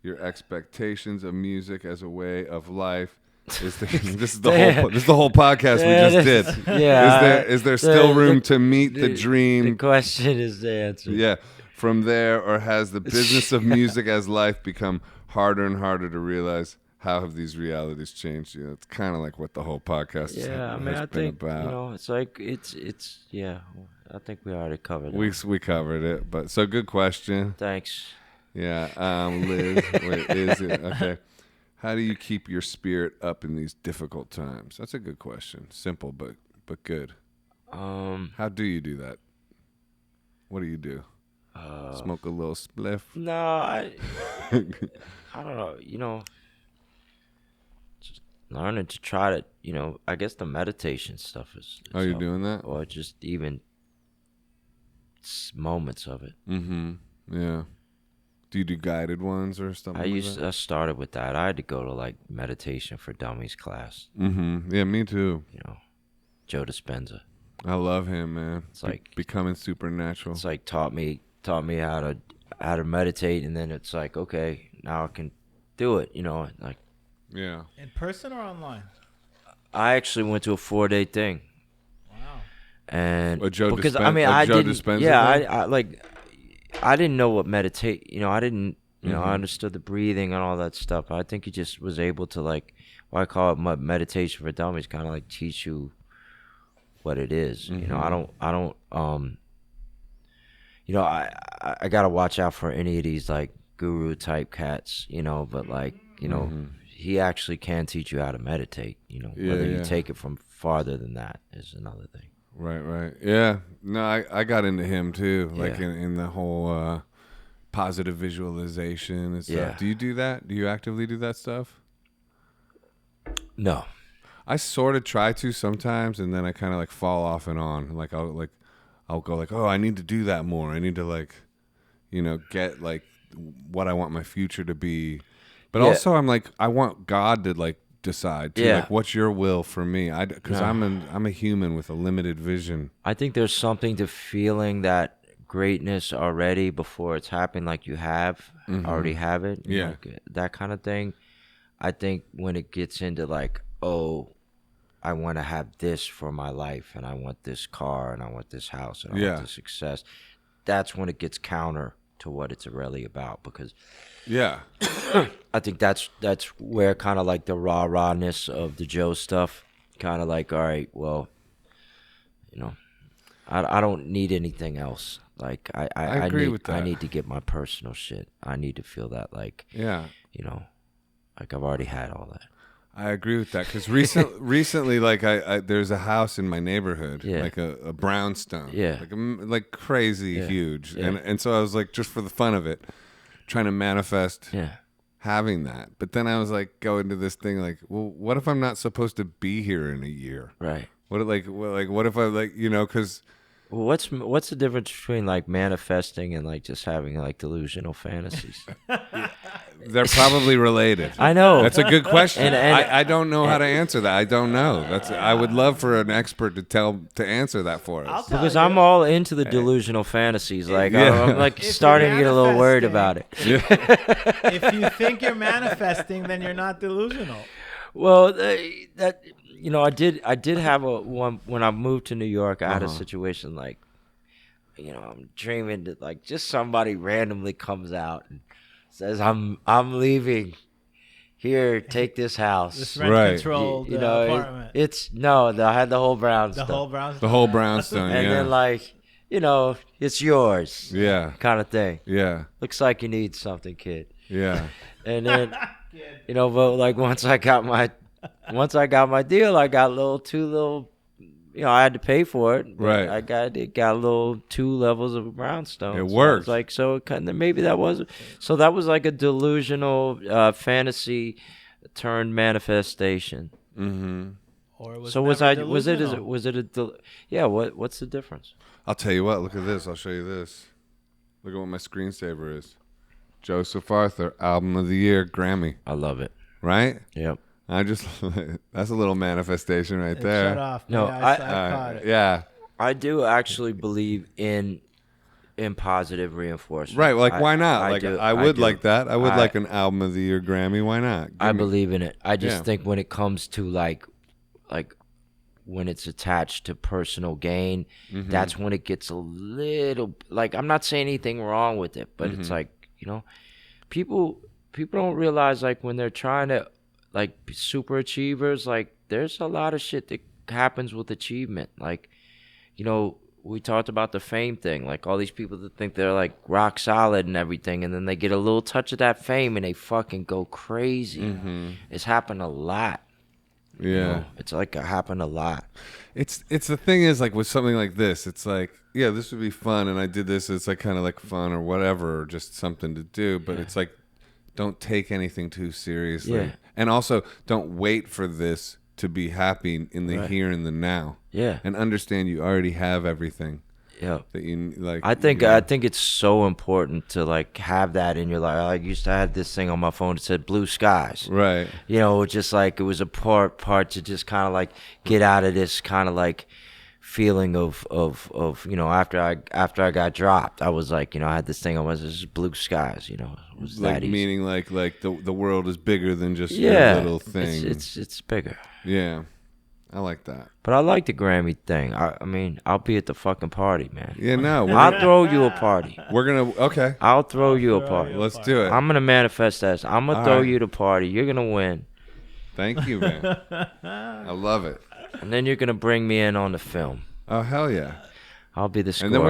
your expectations of music as a way of life? This is the whole podcast we just did. Yeah. Is there still room to meet the dream? The question is the answer. Yeah. From there, or has the business of music as life become harder and harder to realize? How have these realities changed you? It's kind of like what the whole podcast has I been think about. it's like it's yeah. I think we already covered it. We covered it, but so good question. Thanks. Yeah, Liz, wait, is it okay? How do you keep your spirit up in these difficult times? That's a good question. Simple, but good. How do you do that? What do you do? Smoke a little spliff? No, I don't know. Just learning to try to, I guess the meditation stuff is Oh, you're doing that? Or just even moments of it. Mm-hmm. Yeah. Do you do guided ones or something? I started with that. I had to go to like meditation for dummies class. Mm-hmm. Yeah, me too. Joe Dispenza. I love him, man. It's like becoming supernatural. It's like taught me how to meditate, and then it's like, okay, now I can do it. Like. Yeah. In person or online? I actually went to a 4-day thing. Wow. And Joe because Dispenza, I didn't. Dispenza Yeah, thing? I didn't know what meditate. I didn't. Mm-hmm. I understood the breathing and all that stuff. I think he just was able to like. What I call it meditation for dummies, kind of like teach you what it is. Mm-hmm. I don't. I gotta watch out for any of these like guru type cats. But like Mm-hmm. he actually can teach you how to meditate. Whether you take it from farther than that is another thing. Right. Yeah. No, I got into him too, like in the whole positive visualization and stuff. Yeah. Do you do that? Do you actively do that stuff? No. I sort of try to sometimes, and then I kind of like fall off and on. Like I'll go like, oh, I need to do that more. I need to like, get like what I want my future to be. But also I'm like, I want God to like decide too. Like, what's your will for me? Because I'm a human with a limited vision. I think there's something to feeling that greatness already before it's happened, like you already have it. Yeah. Like, that kind of thing. I think when it gets into like, oh, I want to have this for my life, and I want this car, and I want this house, and I want this success, that's when it gets counter to what it's really about. Because I think that's where kind of like the rawness of the Joe stuff, kind of like, all right, well, I don't need anything else. Like I agree with that. I need to get my personal shit. I need to feel that like like I've already had all that. I agree with that because recently, like I there's a house in my neighborhood, like a brownstone, like crazy huge, and so I was like, just for the fun of it, trying to manifest having that. But then I was like, going to this thing like, well, what if I'm not supposed to be here in a year? Right. What if I like because. Well, what's the difference between like manifesting and like just having like delusional fantasies? They're probably related. I know. That's a good question. And I don't know how to answer that. I don't know. I would love for an expert to answer that for us. Because I'm all into the delusional fantasies. Like I'm like starting to get a little worried about it. Yeah. If you think you're manifesting, then you're not delusional. Well, I did have one when I moved to New York. I had a situation like I'm dreaming that like just somebody randomly comes out and says, I'm leaving. Here, take this house. This Right. rent-controlled apartment. I had the whole brownstone. The whole brownstone. The whole brownstone, And yeah. then like, it's yours. Yeah. Kind of thing. Yeah. Looks like you need something, kid. Yeah. And then, but like once I got my deal, I got two little, I had to pay for it. But Right. I got 2 levels of brownstone. It So worked. it's like, so it kind of, maybe that was like a delusional fantasy turned manifestation. Mm-hmm. Or it was So what's the difference? I'll tell you what. Look at this. I'll show you this. Look at what my screensaver is. Joseph Arthur, Album of the Year, Grammy. I love it. Right? Yep. That's a little manifestation right there. Shut off. No, I caught it. Yeah. I do actually believe in positive reinforcement. Right. Like, why not? I would do. like that. I would like an Album of the Year Grammy. Why not? I believe in it. I just Yeah. think when it comes to like when it's attached to personal gain, that's when it gets a little like, I'm not saying anything wrong with it, but it's like, people don't realize like when they're trying to like be super achievers, like there's a lot of shit that happens with achievement. Like, we talked about the fame thing, like all these people that think they're like rock solid and everything, and then they get a little touch of that fame and they fucking go crazy. It's happened a lot. Yeah. It's like it happened a lot. It's the thing is like with something like this, it's like, yeah, this would be fun, and I did this. It's like kind of like fun or whatever, or just something to do. But it's like, don't take anything too seriously, Yeah. and also don't wait for this to be happy in the here and the now. Yeah. And understand you already have everything Yeah. that you like. I think it's so important to like have that in your life. I used to have this thing on my phone that said blue skies. Right. Just like it was a part to just kind of like get out of this kind of like feeling of after I got dropped, I was like, I had this thing on my, this is blue skies, it was Like that easy. meaning like the world is bigger than just Yeah, your little thing. it's bigger. Yeah. I like that. But I like the Grammy thing. I mean, I'll be at the fucking party, man. Yeah, no. I'll throw you a party. We're going to, okay. I'll throw you a party. Let's do it. I'm gonna manifest that. I'm gonna All throw right. you the party. You're gonna win, Thank you, man. I love it. and then you're gonna bring me in on the film. Oh, hell yeah. I'll be the score. And then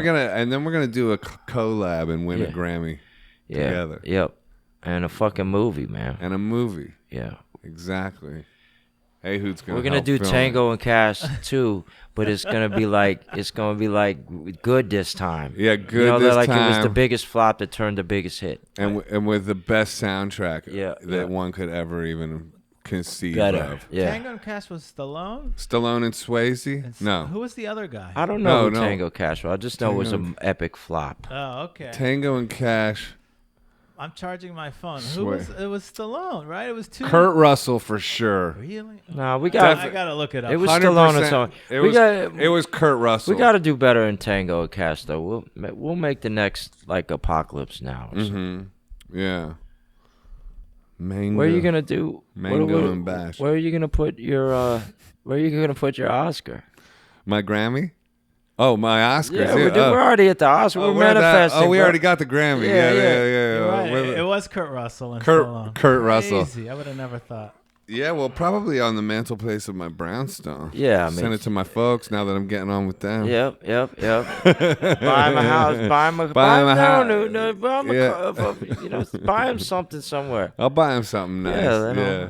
we're gonna do a collab and win a Grammy together. Yep. And a fucking movie, man. And a movie. Yeah. Exactly. Hey, who's gonna? We're gonna help do film Tango and Cash too, but it's gonna be like good this time. Yeah, good they're this like it was the time. biggest flop that turned the biggest hit. and with the best soundtrack that Yeah. one could ever even conceive Better. of. Yeah. Tango and Cash was Stallone? Stallone and Swayze? And No. Who was the other guy? I don't know No. Tango Cash was. I just know it was an epic flop. Oh, okay. Tango and Cash. I'm charging my phone. Swear. It was Stallone, right? It was two. Kurt Russell for sure. Really? Nah, we got. I gotta look it up. It was 100%. Stallone and someone. It was Kurt Russell. We got to do better in Tango and Cash though. We'll make the next like Apocalypse Now. Or something. Yeah. Mango. Where are you gonna do Mango and Bash. Where are you gonna put your Where are you gonna put your Oscar? My Grammy? Oh, my Oscars. Yeah, we're already at the Oscar. We're manifesting. we bro. already got the Grammy. Yeah, Yeah. You're right. We're- It was Kurt Russell and Kurt- Stallone. Kurt Russell. Crazy. I would have never thought. Yeah, well, probably on the mantelpiece of my brownstone. Yeah, I mean- send it to my folks now that I'm getting on with them. Yep. Buy him a house. Buy him a house. No. Buy him Yeah. buy him something somewhere. I'll buy him something nice. Yeah, Yeah,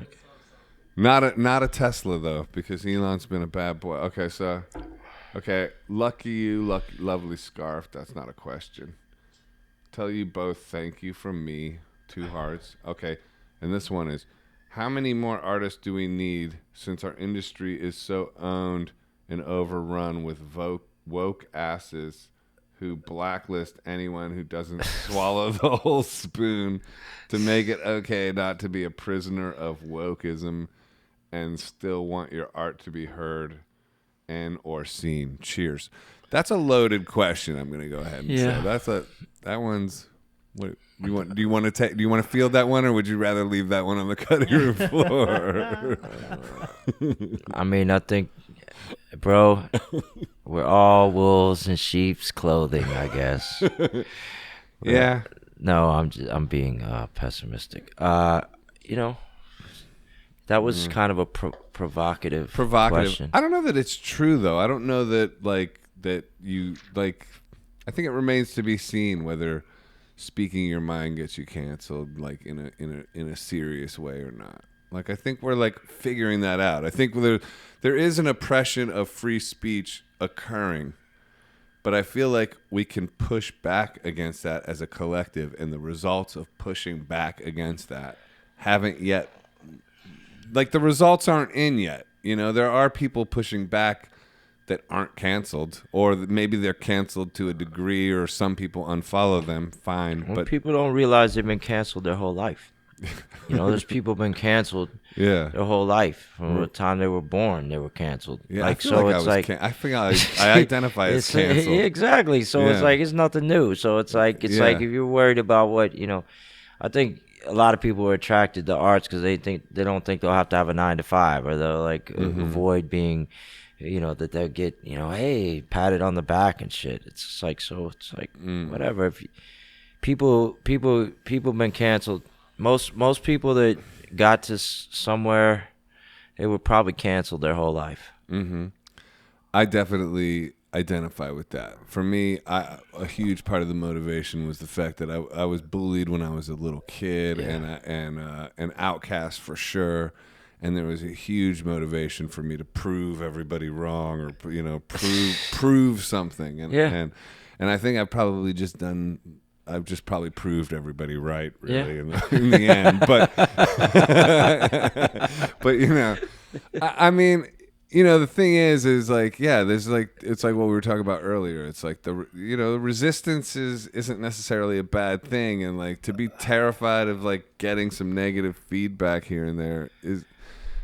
they not a Tesla though, because Elon's been a bad boy. Okay, lucky you, lovely scarf. That's not a question. Tell you both thank you from me. 2 hearts. Okay, and this one is, how many more artists do we need since our industry is so owned and overrun with woke asses who blacklist anyone who doesn't swallow the whole spoon to make it okay not to be a prisoner of wokeism and still want your art to be heard and or seen? Cheers. That's a loaded question. I'm going to go ahead and say that one's What do you want to take? Do you want to field that one, or would you rather leave that one on the cutting room floor? I mean, I think, bro, we're all wolves in sheep's clothing, I guess. Yeah. No, I'm being pessimistic. You know, that was kind of a provocative question. I don't know that it's true though. I don't know that you like. I think it remains to be seen whether speaking your mind gets you canceled, like in a serious way or not. Like I think we're like figuring that out. I think there is an oppression of free speech occurring, but I feel like we can push back against that as a collective, and the results of pushing back against that haven't yet. Like the results aren't in yet. You know, there are people pushing back that aren't canceled, or maybe they're canceled to a degree, or some people unfollow them. Fine, Well, but people don't realize they've been canceled their whole life. You know, there's people been canceled their whole life from the time they were born. They were canceled. Yeah, like, I feel so like it's like I think I identify as canceled. Exactly. So it's like it's nothing new. So it's like like if you're worried about what I think a lot of people are attracted to arts because they don't think they'll have to have a 9 to 5, or they'll like avoid being. That they'll get, hey, patted on the back and shit. It's just like, so it's like, whatever. If people been canceled. Most people that got to somewhere, they were probably canceled their whole life. Mm-hmm. I definitely identify with that. For me, a huge part of the motivation was the fact that I was bullied when I was a little kid, and an outcast for sure. And there was a huge motivation for me to prove everybody wrong, or prove something. And I think I've just probably proved everybody right, really, in the end. But I mean, the thing is like, yeah, there's like, it's like what we were talking about earlier. It's like the resistance isn't necessarily a bad thing, and like to be terrified of like getting some negative feedback here and there is.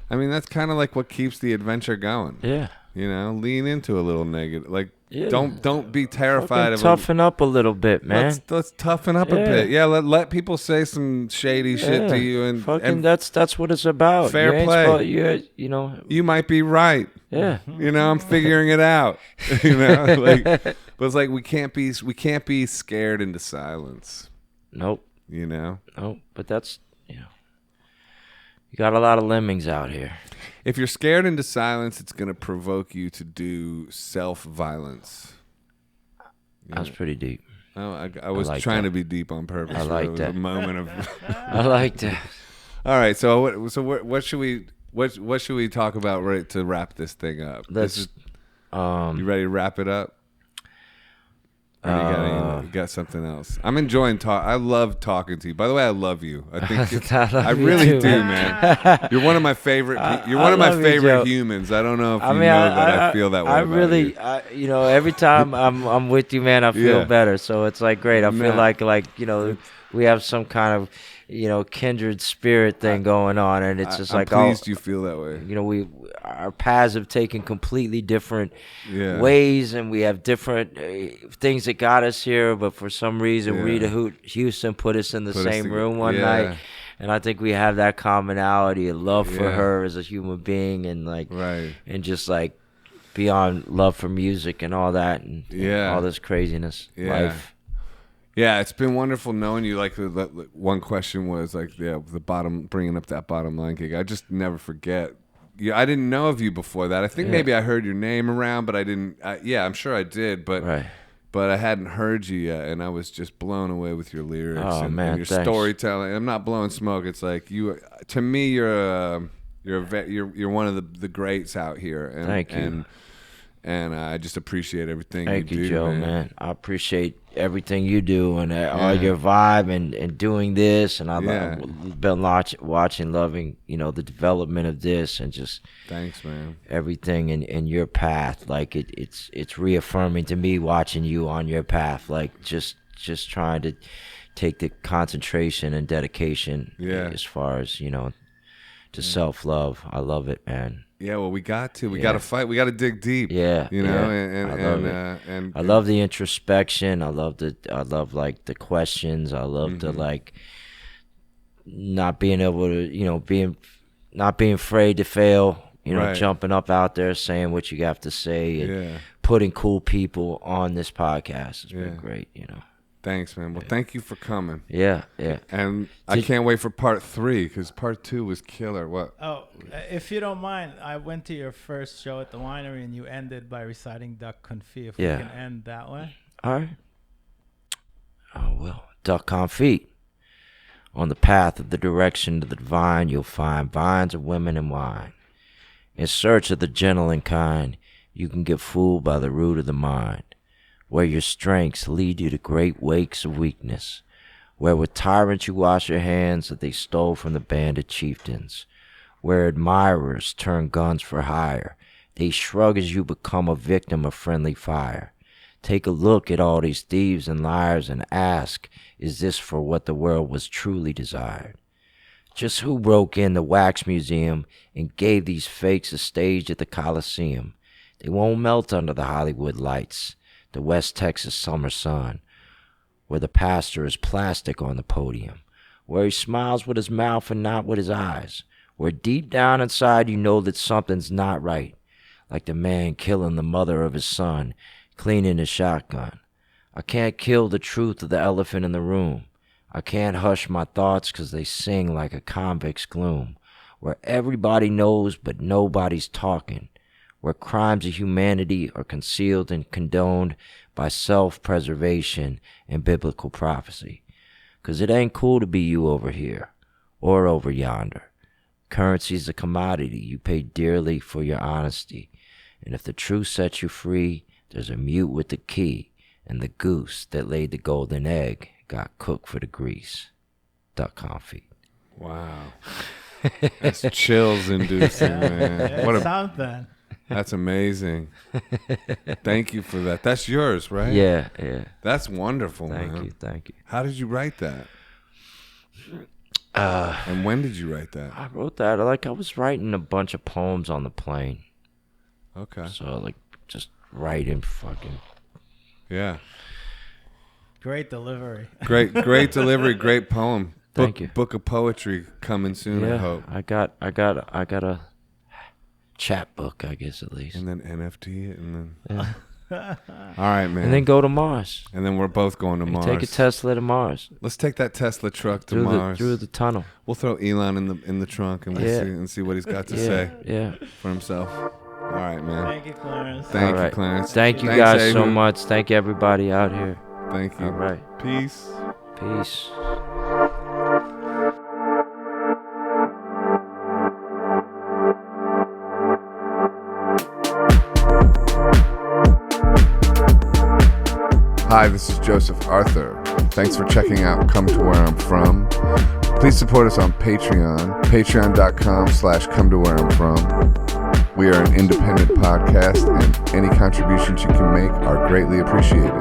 I mean, that's kind of like what keeps the adventure going. Yeah. Lean into a little negative. Like, don't be terrified of toughen up a little bit, man. Let's toughen up a bit. Yeah, let people say some shady shit to you, and that's what it's about. Fair play. You might be right. Yeah. I'm figuring it out. But it's like we can't be scared into silence. Nope. Nope. But that's you got a lot of lemmings out here. If you're scared into silence, it's going to provoke you to do self-violence. That's pretty deep. Oh, I was trying to be deep on purpose. I like that. A moment of. I like that. All right, so what should we talk about to wrap this thing up? You ready to wrap it up? Or you got something else? I'm enjoying I love talking to you. By the way, I love you. I think I really do, man. You're one of my favorite. You're one of my favorite humans. I don't know if you know that I feel that way. I really, every time I'm with you, man, I feel better. So it's like great. I feel like we have some kind of kindred spirit thing going on, and it's just I'm pleased you feel that way. Our paths have taken completely different ways, and we have different things that got us here. But for some reason, Rita Houston put us in the same room one night, and I think we have that commonality of love for her as a human being, and and just like beyond love for music and all that, and all this craziness, life. Yeah, it's been wonderful knowing you. Like one question was like, bringing up that bottom line gig. I just never forget. Yeah, I didn't know of you before that. I think maybe I heard your name around, but I didn't. I'm sure I did, but I hadn't heard you yet, and I was just blown away with your lyrics and your storytelling. I'm not blowing smoke. It's like to me, you're one of the greats out here. And, Thank you. And I just appreciate everything Thank you you, do, Joe, man. I appreciate everything you do, and all your vibe and doing this, and I've been watching, loving, the development of this, and just thanks, man. Everything in your path, like it's reaffirming to me watching you on your path, like just trying to take the concentration and dedication as far as to self-love. I love it, man. Yeah, well, we got to. We got to fight. We got to dig deep. Yeah, you know, yeah. I love the introspection. I love like the questions. I love the like not being able to, not being afraid to fail. Right. Jumping up out there, saying what you have to say, and putting cool people on this podcast has been great. Thanks, man. Well, thank you for coming. Yeah. And I can't wait for part 3 because part 2 was killer. What? Oh, if you don't mind, I went to your first show at the winery and you ended by reciting Duck Confit. If we can end that way. All right. Oh, well, Duck Confit. On the path of the direction to the divine, you'll find vines of women and wine. In search of the gentle and kind, you can get fooled by the root of the mind. Where your strengths lead you to great wakes of weakness, where with tyrants you wash your hands that they stole from the bandit chieftains, where admirers turn guns for hire, they shrug as you become a victim of friendly fire. Take a look at all these thieves and liars and ask, is this for what the world was truly desired? Just who broke in the wax museum and gave these fakes a stage at the Coliseum? They won't melt under the Hollywood lights, the West Texas summer sun, where the pastor is plastic on the podium, where he smiles with his mouth and not with his eyes, where deep down inside you know that something's not right, like the man killing the mother of his son, cleaning his shotgun. I can't kill the truth of the elephant in the room. I can't hush my thoughts 'cause they sing like a convict's gloom, where everybody knows but nobody's talking, where crimes of humanity are concealed and condoned by self-preservation and biblical prophecy. 'Cause it ain't cool to be you over here or over yonder. Currency's a commodity you pay dearly for your honesty, and if the truth sets you free, there's a mute with the key, and the goose that laid the golden egg got cooked for the grease. Duck Confit. Wow. That's chills inducing, man. What a something. That's amazing. Thank you for that. That's yours, right? Yeah. That's wonderful, man. Thank you. How did you write that? And when did you write that? I wrote that I was writing a bunch of poems on the plane. Okay. So just writing fucking. Yeah. Great delivery. Great delivery. Great poem. Thank you. Book of poetry coming soon. Yeah, I hope. I got a chapbook, I guess, at least. And then NFT it, and then. All right, man. And then go to Mars. And then we're both going to Mars. Take a Tesla to Mars. Let's take that Tesla truck to Mars. Through the tunnel. We'll throw Elon in the trunk and we'll see what he's got to say for himself. All right, man. Thank you, Clarence. Thank you, Clarence. Thank you guys so much. Thank you, everybody out here. Thank you. All right. Peace. Peace. Hi, this is Joseph Arthur. Thanks for checking out Come to Where I'm From. Please support us on Patreon, patreon.com/come to where I'm from. We are an independent podcast, and any contributions you can make are greatly appreciated.